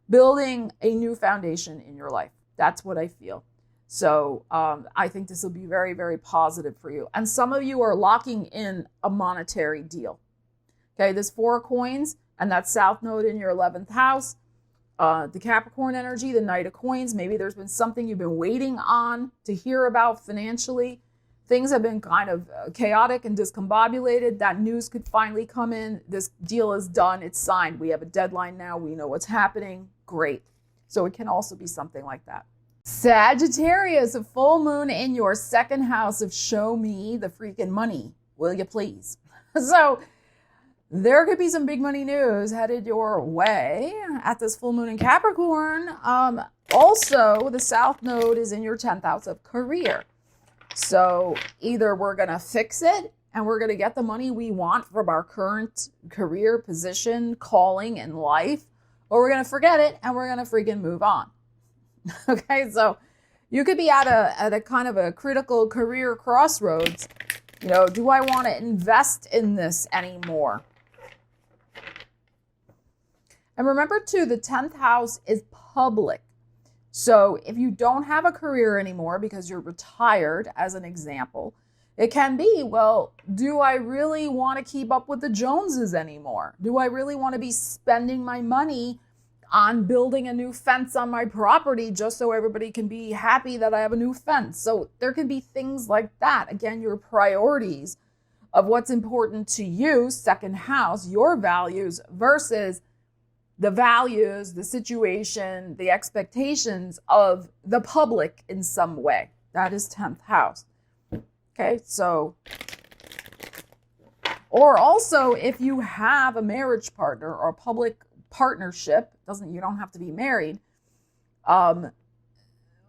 building a new foundation in your life. That's what I feel. So I think this will be very, very positive for you. And some of you are locking in a monetary deal. Okay, this 4 of coins and that south node in your 11th house, the Capricorn energy, the Knight of Coins. Maybe there's been something you've been waiting on to hear about financially. Things have been kind of chaotic and discombobulated. That news could finally come in. This deal is done. It's signed. We have a deadline now. We know what's happening. Great. So it can also be something like that. Sagittarius, a full moon in your 2nd house of show me the freaking money, will you please? So there could be some big money news headed your way at this full moon in Capricorn. Also, the south node is in your 10th house of career. So either we're going to fix it and we're going to get the money we want from our current career position, calling in life, or we're going to forget it and we're going to freaking move on. Okay, so you could be at a kind of a critical career crossroads. You know, do I want to invest in this anymore? And remember too, the 10th house is public. So if you don't have a career anymore because you're retired, as an example, it can be, well, do I really want to keep up with the Joneses anymore? Do I really want to be spending my money on building a new fence on my property just so everybody can be happy that I have a new fence? So there can be things like that. Again, your priorities of what's important to you, 2nd house, your values versus the values, the situation, the expectations of the public in some way. That is 10th house. Okay, so, or also if you have a marriage partner or a public partnership, you don't have to be married.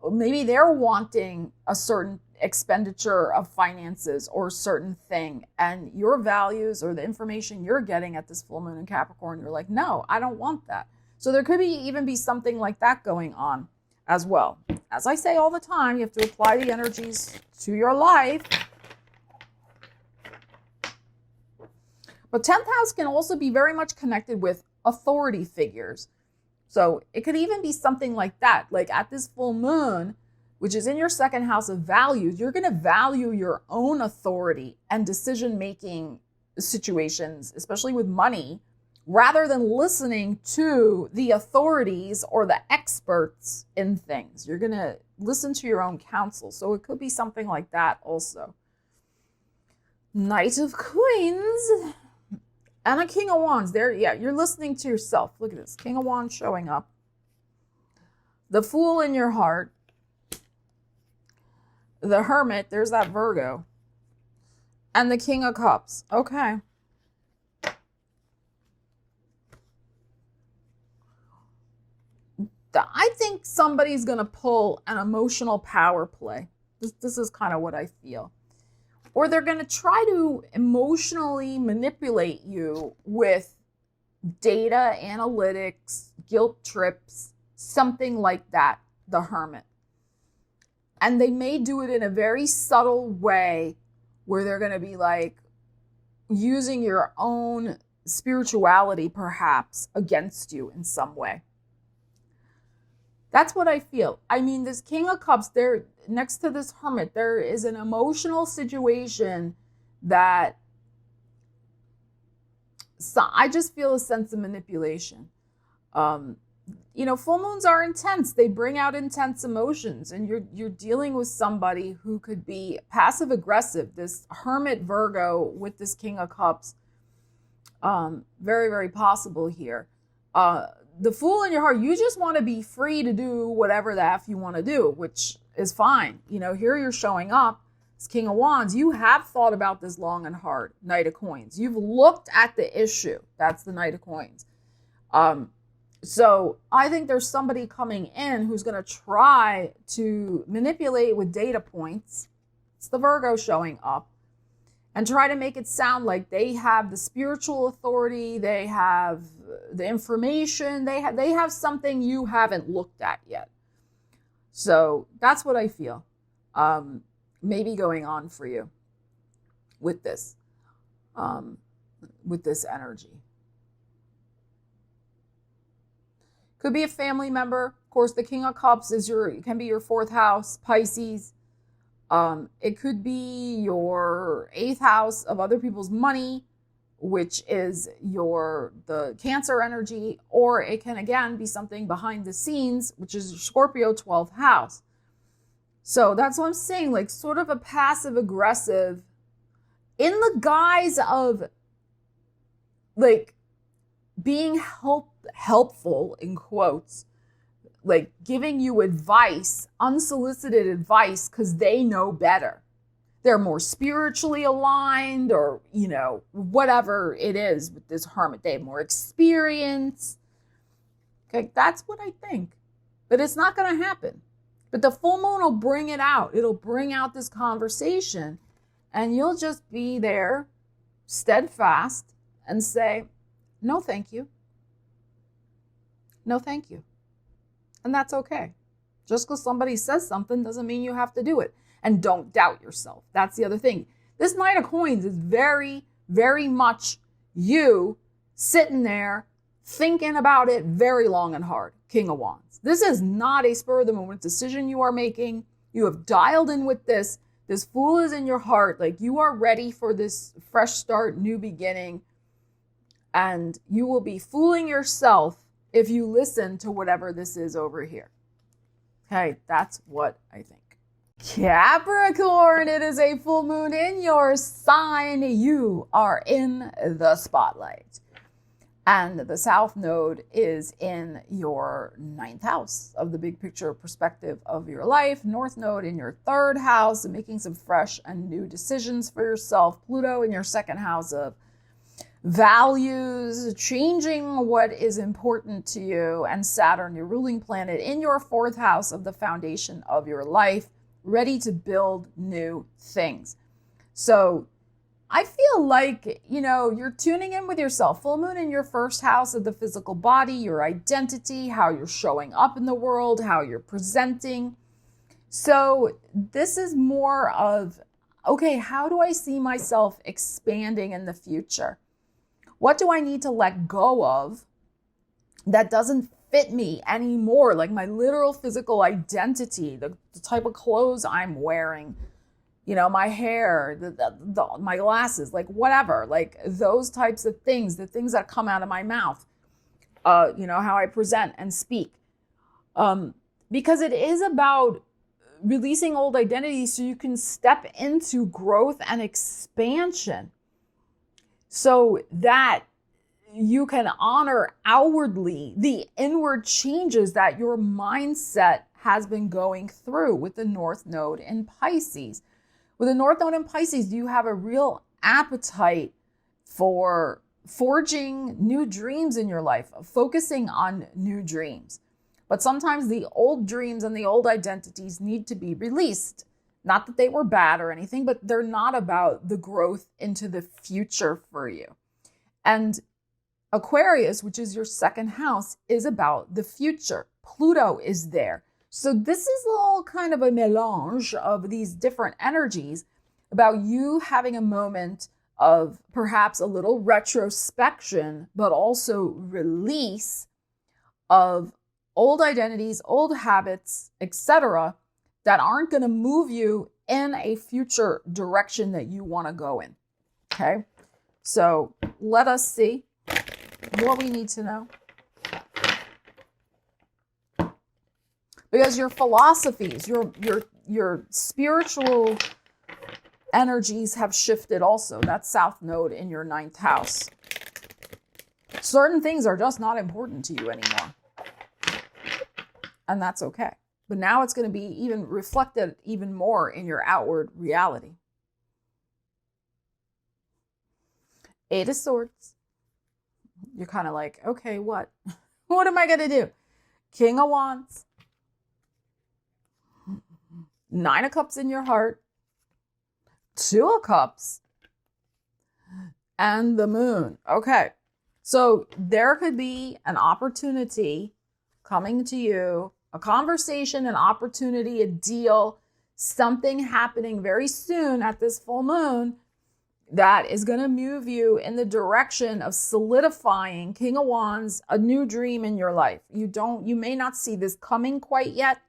Maybe they're wanting a certain expenditure of finances or a certain thing, and your values or the information you're getting at this full moon in Capricorn, you're like, no, I don't want that. So there could even be something like that going on as well. As I say all the time, you have to apply the energies to your life. But 10th house can also be very much connected with authority figures. So it could even be something like that. Like at this full moon, which is in your 2nd house of values, you're going to value your own authority and decision-making situations, especially with money, rather than listening to the authorities or the experts in things. You're going to listen to your own counsel. So it could be something like that also. Knight of Queens and a King of Wands. There, yeah, you're listening to yourself. Look at this. King of Wands showing up. The Fool in your heart. The Hermit. There's that Virgo. And the King of Cups. Okay. I think somebody's going to pull an emotional power play. This is kind of what I feel. Or they're going to try to emotionally manipulate you with data, analytics, guilt trips, something like that, the Hermit. And they may do it in a very subtle way where they're going to be like using your own spirituality perhaps against you in some way. That's what I feel. I mean, this King of Cups, there next to this Hermit, there is an emotional situation that I just feel a sense of manipulation. You know, full moons are intense. They bring out intense emotions, and you're dealing with somebody who could be passive aggressive. This Hermit Virgo with this King of Cups, very, very possible here. The Fool in your heart, you just want to be free to do whatever the F you want to do, which is fine. You know, here you're showing up as King of Wands. You have thought about this long and hard. Knight of Coins. You've looked at the issue. That's the Knight of Coins. So I think there's somebody coming in who's going to try to manipulate with data points. It's the Virgo showing up. And try to make it sound like they have the spiritual authority, they have the information, they have something you haven't looked at yet. So that's what I feel. maybe going on for you with this energy. Could be a family member. Of course, the King of Cups can be your 4th house, Pisces. It could be your 8th house of other people's money, which is the Cancer energy, or it can again be something behind the scenes, which is your Scorpio 12th house. So that's what I'm saying, like sort of a passive aggressive in the guise of like being helpful in quotes, like giving you advice, unsolicited advice, because they know better. They're more spiritually aligned, or, you know, whatever it is with this hermit. They have more experience. Okay, that's what I think. But it's not going to happen. But the full moon will bring it out. It'll bring out this conversation, and you'll just be there steadfast and say, no, thank you. No, thank you. And that's okay. Just because somebody says something doesn't mean you have to do it. And don't doubt yourself. That's the other thing. This Knight of Coins is very, very much you sitting there thinking about it very long and hard. King of Wands. This is not a spur of the moment decision you are making. You have dialed in with this. This Fool is in your heart. Like, you are ready for this fresh start, new beginning. And you will be fooling yourself if you listen to whatever this is over here. Okay, that's what I think. Capricorn, it is a full moon in your sign. You are in the spotlight. And the South Node is in your 9th house of the big picture perspective of your life. North Node in your 3rd house, making some fresh and new decisions for yourself. Pluto in your 2nd house of values, changing what is important to you. And Saturn, your ruling planet, in your 4th house of the foundation of your life, ready to build new things. So I feel like, you know, you're tuning in with yourself. Full moon in your 1st house of the physical body, your identity, how you're showing up in the world, how you're presenting. So this is more of, okay, how do I see myself expanding in the future? What do I need to let go of that doesn't fit me anymore? Like my literal physical identity, the type of clothes I'm wearing, you know, my hair, my glasses, like whatever, like those types of things, the things that come out of my mouth, you know, how I present and speak. Because it is about releasing old identities so you can step into growth and expansion, so that you can honor outwardly the inward changes that your mindset has been going through with the North Node in Pisces. With the North Node in Pisces, you have a real appetite for forging new dreams in your life, focusing on new dreams. But sometimes the old dreams and the old identities need to be released. Not that they were bad or anything, but they're not about the growth into the future for you. And Aquarius, which is your 2nd house, is about the future. Pluto is there. So this is all kind of a melange of these different energies about you having a moment of perhaps a little retrospection, but also release of old identities, old habits, etc., that aren't going to move you in a future direction that you want to go in. Okay? So let us see what we need to know. Because your philosophies, your spiritual energies have shifted also. That's South Node in your 9th house. Certain things are just not important to you anymore. And that's okay. But now it's going to be even reflected even more in your outward reality. 8 of Swords. You're kind of like, okay, what? What am I going to do? King of Wands. 9 of Cups in your heart. 2 of Cups. And the Moon. Okay. So there could be an opportunity coming to you, a conversation, an opportunity, a deal, something happening very soon at this full moon that is going to move you in the direction of solidifying, King of Wands, a new dream in your life. You may not see this coming quite yet,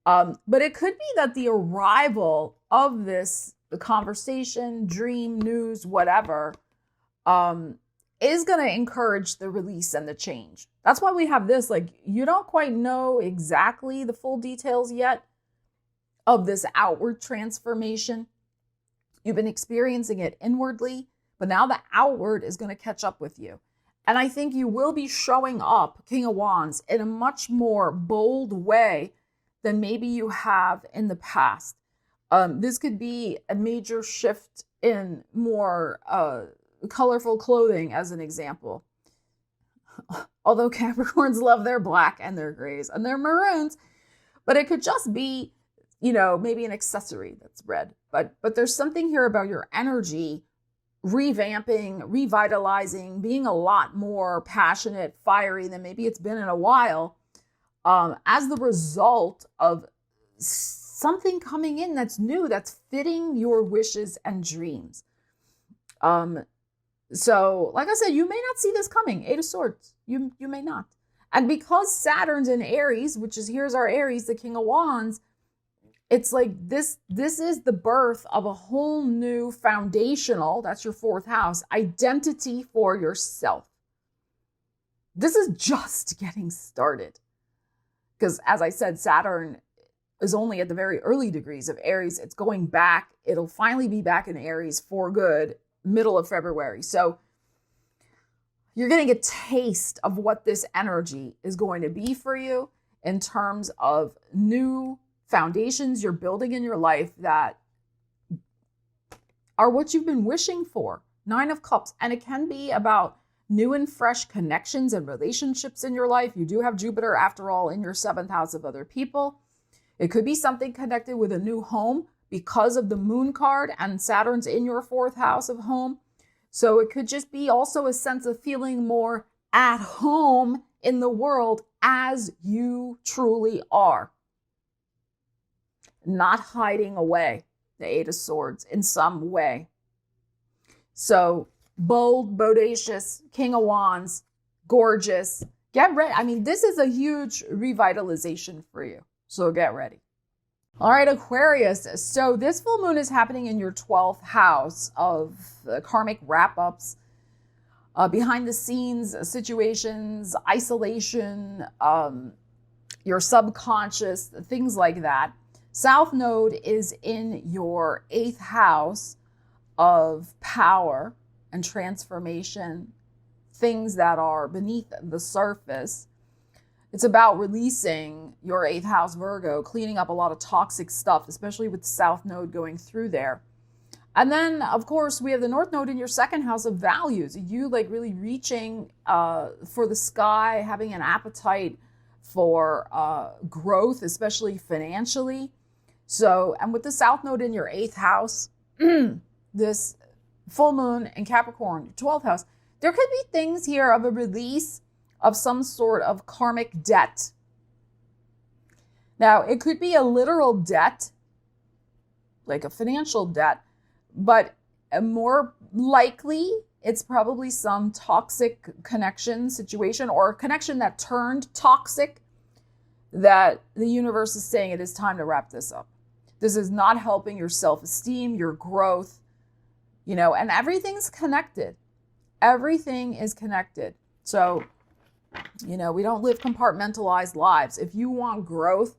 but it could be that the arrival of this, the conversation, dream, news, whatever, is going to encourage the release and the change. That's why we have this, like, you don't quite know exactly the full details yet of this outward transformation. You've been experiencing it inwardly, but now the outward is going to catch up with you. And I think you will be showing up, King of Wands, in a much more bold way than maybe you have in the past. This could be a major shift in more colorful clothing, as an example. Although Capricorns love their black and their grays and their maroons, but it could just be, maybe an accessory that's red. But there's something here about your energy revamping, revitalizing, being a lot more passionate, fiery than maybe it's been in a while, as the result of something coming in that's new, that's fitting your wishes and dreams. So, like I said, you may not see this coming. 8 of Swords, you may not. And because Saturn's in Aries, here's our Aries, the King of Wands, it's like this is the birth of a whole new foundational, that's your 4th house, identity for yourself. This is just getting started. Because as I said, Saturn is only at the very early degrees of Aries. It's going back. It'll finally be back in Aries for good, middle of February. So you're getting a taste of what this energy is going to be for you in terms of new foundations you're building in your life that are what you've been wishing for. 9 of Cups. And it can be about new and fresh connections and relationships in your life. You do have Jupiter, after all, in your 7th house of other people. It could be something connected with a new home because of the Moon card, and Saturn's in your 4th house of home. So it could just be also a sense of feeling more at home in the world as you truly are. Not hiding away, the 8 of Swords, in some way. So bold, bodacious, King of Wands, gorgeous. Get ready. I mean, this is a huge revitalization for you. So get ready. All right, Aquarius. So this full moon is happening in your 12th house of karmic wrap-ups, behind the scenes situations, isolation, your subconscious, things like that. South Node is in your 8th house of power and transformation, things that are beneath the surface. It's about releasing your 8th house, Virgo, cleaning up a lot of toxic stuff, especially with the South Node going through there. And then, of course, we have the North Node in your 2nd house of values. You like really reaching for the sky, having an appetite for growth, especially financially. So, and with the South Node in your 8th house, this full moon in Capricorn, 12th house, there could be things here of a release of some sort of karmic debt. Now, it could be a literal debt, like a financial debt, but more likely, it's probably some toxic connection situation or a connection that turned toxic that the universe is saying it is time to wrap this up. This is not helping your self-esteem, your growth, and everything's connected. Everything is connected. So, we don't live compartmentalized lives. If you want growth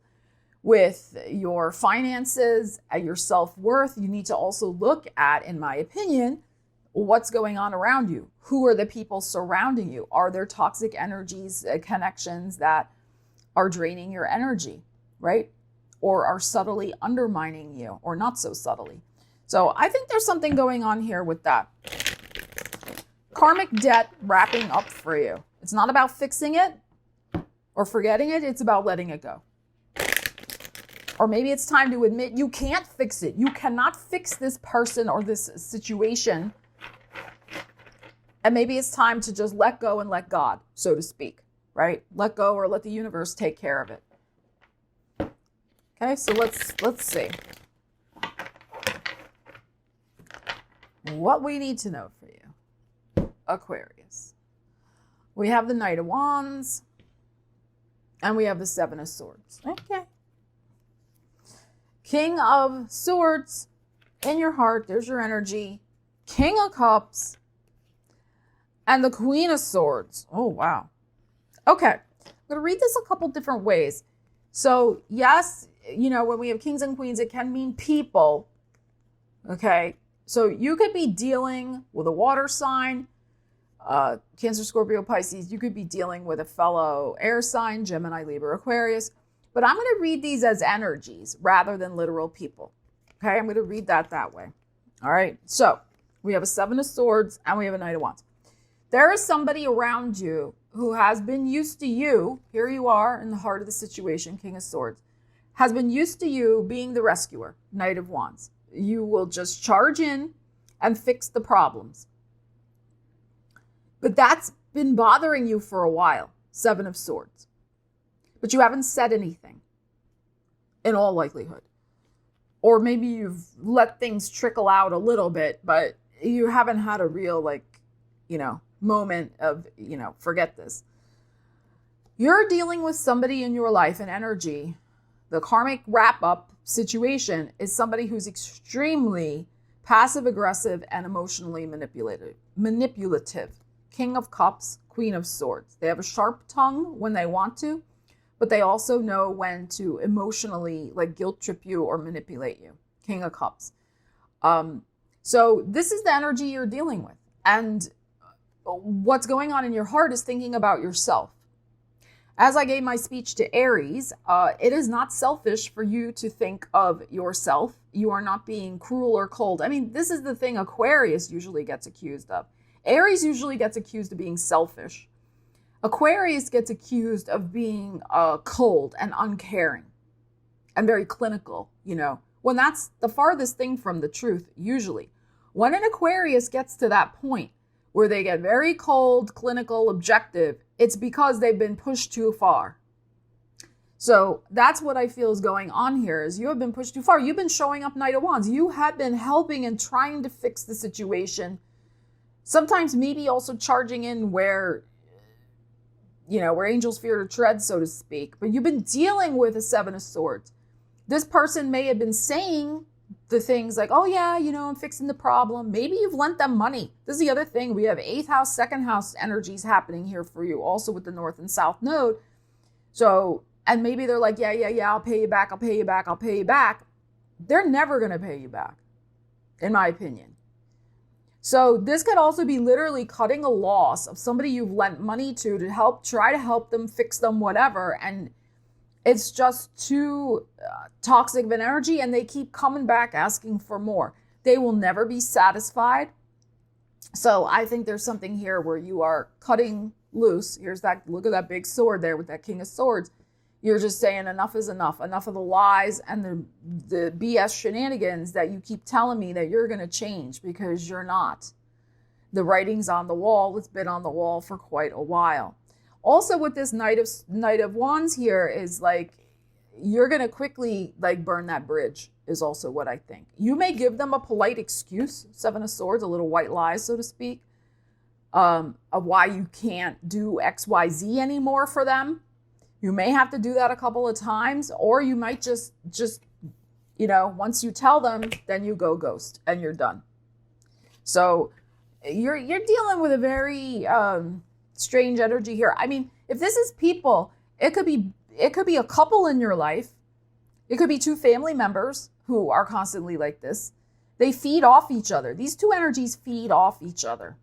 with your finances and your self-worth, you need to also look at, in my opinion, what's going on around you. Who are the people surrounding you? Are there toxic energies, connections that are draining your energy, right? Or are subtly undermining you, or not so subtly. So I think there's something going on here with that. Karmic debt wrapping up for you. It's not about fixing it or forgetting it. It's about letting it go. Or maybe it's time to admit you can't fix it. You cannot fix this person or this situation. And maybe it's time to just let go and let God, so to speak, right? Let go or let the universe take care of it. Okay, so let's see what we need to know for you, Aquarius. We have the Knight of Wands, and we have the Seven of Swords. Okay. King of Swords in your heart, there's your energy. King of Cups, and the Queen of Swords. Oh, wow. Okay, I'm going to read this a couple different ways. So, yes, you know, when we have kings and queens, it can mean people. Okay, so you could be dealing with a water sign, Cancer, Scorpio, Pisces. You could be dealing with a fellow air sign, Gemini, Libra, Aquarius. But I'm going to read these as energies rather than literal people. Okay, I'm going to read that way. All right, so we have a Seven of Swords and we have a Knight of Wands. There is somebody around you who has been used to you. Here you are in the heart of the situation, King of Swords, has been used to you being the rescuer, Knight of Wands. You will just charge in and fix the problems. But that's been bothering you for a while, Seven of Swords. But you haven't said anything, in all likelihood. Or maybe you've let things trickle out a little bit, but you haven't had a real, moment of, forget this. You're dealing with somebody in your life, an energy. The karmic wrap-up situation is somebody who's extremely passive-aggressive and emotionally manipulative. King of Cups, Queen of Swords. They have a sharp tongue when they want to, but they also know when to emotionally guilt trip you or manipulate you. King of Cups. So this is the energy you're dealing with. And what's going on in your heart is thinking about yourself. As I gave my speech to Aries, it is not selfish for you to think of yourself. You are not being cruel or cold. I mean, this is the thing Aquarius usually gets accused of. Aries usually gets accused of being selfish. Aquarius gets accused of being cold and uncaring and very clinical, when that's the farthest thing from the truth, usually. When an Aquarius gets to that point where they get very cold, clinical, objective, it's because they've been pushed too far. So that's what I feel is going on here, is you have been pushed too far. You've been showing up Knight of Wands. You have been helping and trying to fix the situation. Sometimes maybe also charging in where angels fear to tread, so to speak. But you've been dealing with a Seven of Swords. This person may have been saying the things like, oh yeah, I'm fixing the problem. Maybe you've lent them money. This is the other thing. We have 8th house, 2nd house energies happening here for you, also with the North and South node. So, and maybe they're like, yeah, I'll pay you back. They're never going to pay you back, in my opinion. So this could also be literally cutting a loss of somebody you've lent money to try to help them, fix them, whatever. And it's just too toxic of an energy, and they keep coming back asking for more. They will never be satisfied. So I think there's something here where you are cutting loose. Look at that big sword there with that King of Swords. You're just saying enough is enough. Enough of the lies and the BS shenanigans that you keep telling me that you're going to change, because you're not. The writing's on the wall. It's been on the wall for quite a while. Also with this Knight of Wands here is you're going to quickly burn that bridge is also what I think. You may give them a polite excuse, Seven of Swords, a little white lies, so to speak, of why you can't do X, Y, Z anymore for them. You may have to do that a couple of times, or you might just once you tell them, then you go ghost and you're done. So you're dealing with a very strange energy here. I mean, if this is people, it could be a couple in your life. It could be 2 family members who are constantly like this. They feed off each other. These 2 energies feed off each other.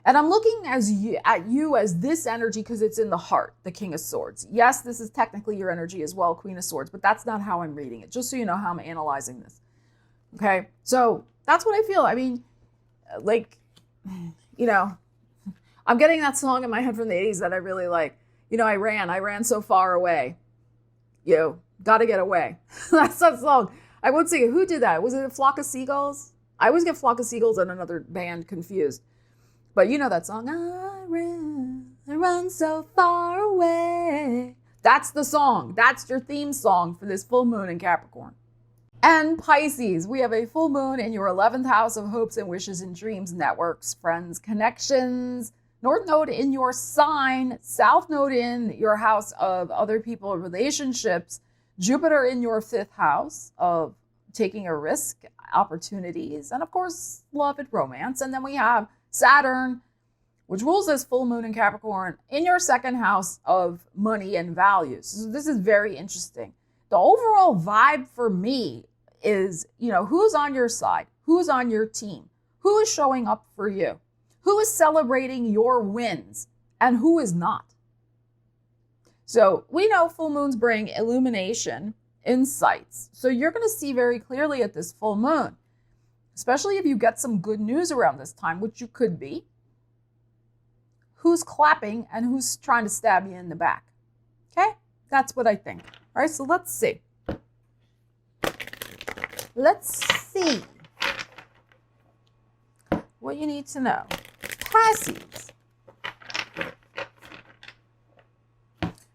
And I'm looking at you as this energy because it's in the heart, the King of Swords. Yes, this is technically your energy as well, Queen of Swords, but that's not how I'm reading it, just so you know how I'm analyzing this. Okay, so that's what I feel. I mean, I'm getting that song in my head from the 80s that I really like. I ran so far away. Gotta get away. That's that song. I won't sing it. Who did that? Was it a Flock of Seagulls? I always get Flock of Seagulls and another band confused. But you know that song. I ran so far away. That's the song. That's your theme song for this full moon in Capricorn. And Pisces, we have a full moon in your 11th house of hopes and wishes and dreams, networks, friends, connections. North node in your sign, south node in your house of other people, relationships, Jupiter in your 5th house of taking a risk, opportunities, and of course, love and romance. And then we have Saturn, which rules this full moon in Capricorn, in your 2nd house of money and values. So this is very interesting. The overall vibe for me is, who's on your side? Who's on your team? Who is showing up for you? Who is celebrating your wins and who is not? So we know full moons bring illumination, insights. So you're going to see very clearly at this full moon, especially if you get some good news around this time, which you could be, who's clapping and who's trying to stab you in the back. Okay? That's what I think. All right, so let's see. Let's see what you need to know. Pisces.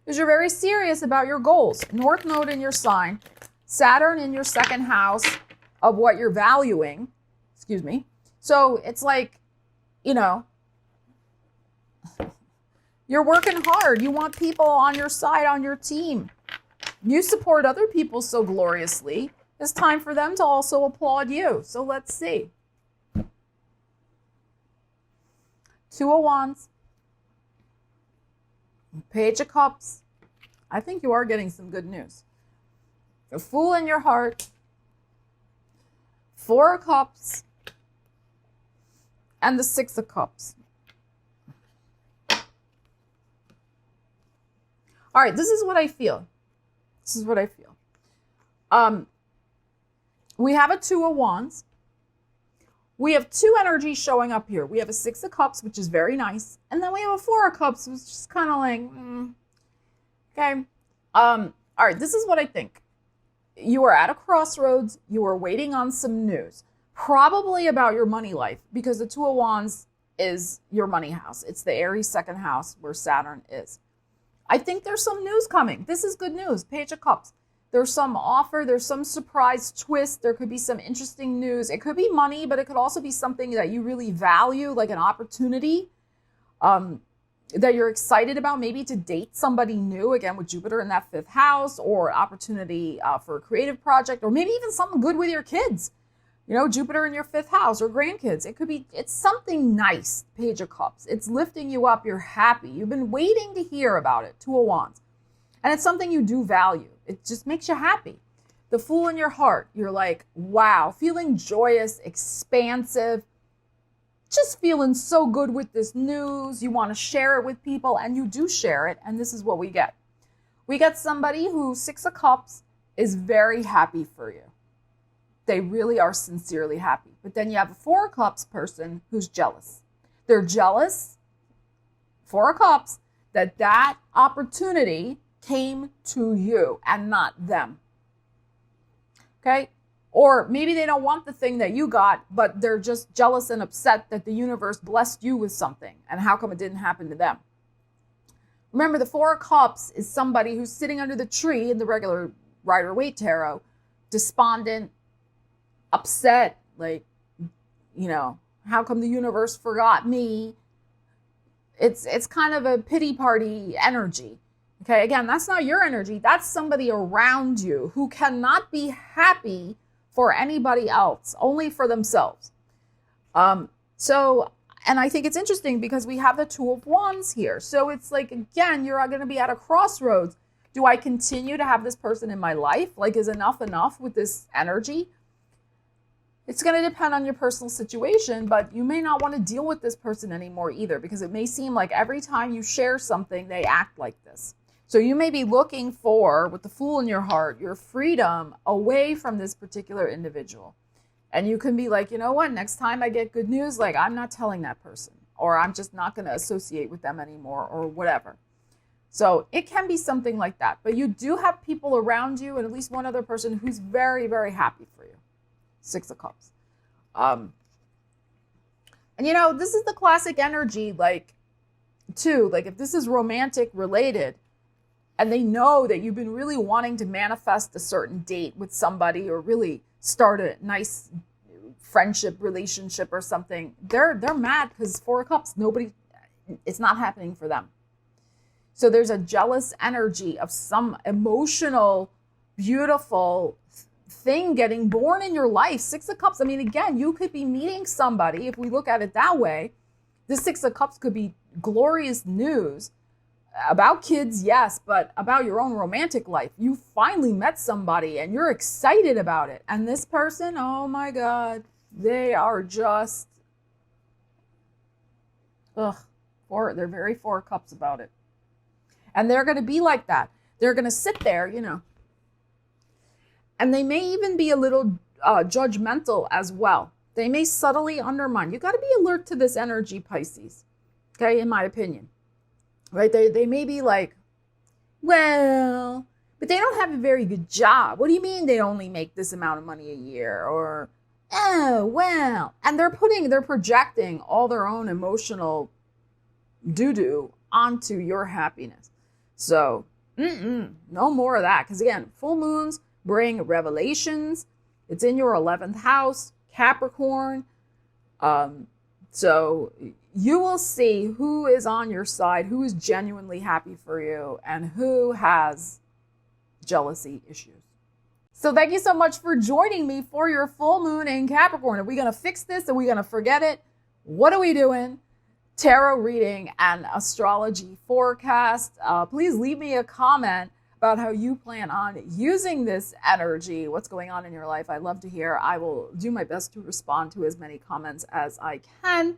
Because you're very serious about your goals. North node in your sign, Saturn in your 2nd house of what you're valuing. Excuse me. So it's like, you're working hard. You want people on your side, on your team. You support other people so gloriously. It's time for them to also applaud you. So let's see. 2 of Wands. Page of Cups. I think you are getting some good news. A Fool in your heart. 4 of Cups. And the 6 of Cups. All right, this is what I feel. We have a 2 of Wands. We have 2 energies showing up here. We have a 6 of Cups, which is very nice. And then we have a 4 of Cups, which is just kind of like, okay. All right, this is what I think. You are at a crossroads. You are waiting on some news, probably about your money life, because the 2 of Wands is your money house. It's the Aries 2nd house where Saturn is. I think there's some news coming. This is good news. Page of Cups. There's some offer. There's some surprise twist. There could be some interesting news. It could be money, but it could also be something that you really value, like an opportunity that you're excited about, maybe to date somebody new, again, with Jupiter in that 5th house, or an opportunity for a creative project, or maybe even something good with your kids. Jupiter in your 5th house or grandkids. It's something nice, Page of Cups. It's lifting you up. You're happy. You've been waiting to hear about it, 2 of Wands. And it's something you do value. It just makes you happy. The Fool in your heart. You're like, wow, feeling joyous, expansive, just feeling so good with this news. You want to share it with people, and you do share it. And this is what we get. We get somebody who 6 of Cups is very happy for you. They really are sincerely happy. But then you have a 4 of Cups person who's jealous. They're jealous, 4 of Cups, that opportunity came to you and not them. Okay? Or maybe they don't want the thing that you got, but they're just jealous and upset that the universe blessed you with something. And how come it didn't happen to them? Remember, the 4 of Cups is somebody who's sitting under the tree in the regular Rider-Waite tarot, despondent, upset, like, how come the universe forgot me? It's kind of a pity party energy. Okay, again, that's not your energy. That's somebody around you who cannot be happy for anybody else, only for themselves. And I think it's interesting because we have the 2 of Wands here. So it's like, again, you're going to be at a crossroads. Do I continue to have this person in my life? Like, is enough with this energy? It's going to depend on your personal situation, but you may not want to deal with this person anymore either, because it may seem like every time you share something, they act like this. So you may be looking for, with the Fool in your heart, your freedom away from this particular individual. And you can be like, you know what, next time I get good news, like, I'm not telling that person, or I'm just not going to associate with them anymore, or whatever. So it can be something like that. But you do have people around you, and at least one other person who's very, very happy for you. 6 of Cups. And this is the classic energy, like, too, like, if this is romantic related, and they know that you've been really wanting to manifest a certain date with somebody or really start a nice friendship relationship or something, they're mad because Four of Cups, it's not happening for them. So there's a jealous energy of some emotional, beautiful thing getting born in your life. Six of Cups, I mean, again, you could be meeting somebody, if we look at it that way. The Six of Cups could be glorious news about kids, yes, but about your own romantic life. You finally met somebody and you're excited about it. And this person, oh my God, they are just, they're very Four of Cups about it. And they're going to be like that. They're going to sit there, you know, and they may even be a little judgmental as well. They may subtly undermine. You got to be alert to this energy, Pisces. Okay, in my opinion. Right? They may be like, well, but they don't have a very good job. What do you mean they only make this amount of money a year? Or, oh, well. And they're projecting all their own emotional doo-doo onto your happiness. So, no more of that. Because again, full moons bring revelations. It's in your 11th house, Capricorn. So you will see who is on your side, who is genuinely happy for you, and who has jealousy issues. So thank you so much for joining me for your full moon in Capricorn. Are we going to fix this? Are we going to forget it? What are we doing? Tarot reading and astrology forecast. Please leave me a comment about how you plan on using this energy, what's going on in your life. I'd love to hear. I will do my best to respond to as many comments as I can.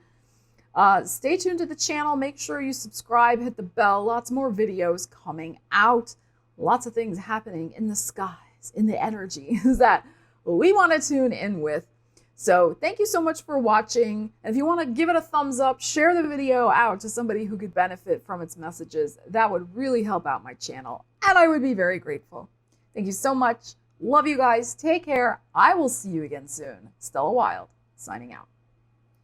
Stay tuned to the channel. Make sure you subscribe, hit the bell. Lots more videos coming out. Lots of things happening in the skies, in the energy that we want to tune in with. So thank you so much for watching. And if you want to give it a thumbs up, share the video out to somebody who could benefit from its messages. That would really help out my channel, and I would be very grateful. Thank you so much. Love you guys. Take care. I will see you again soon. Stella Wilde, signing out.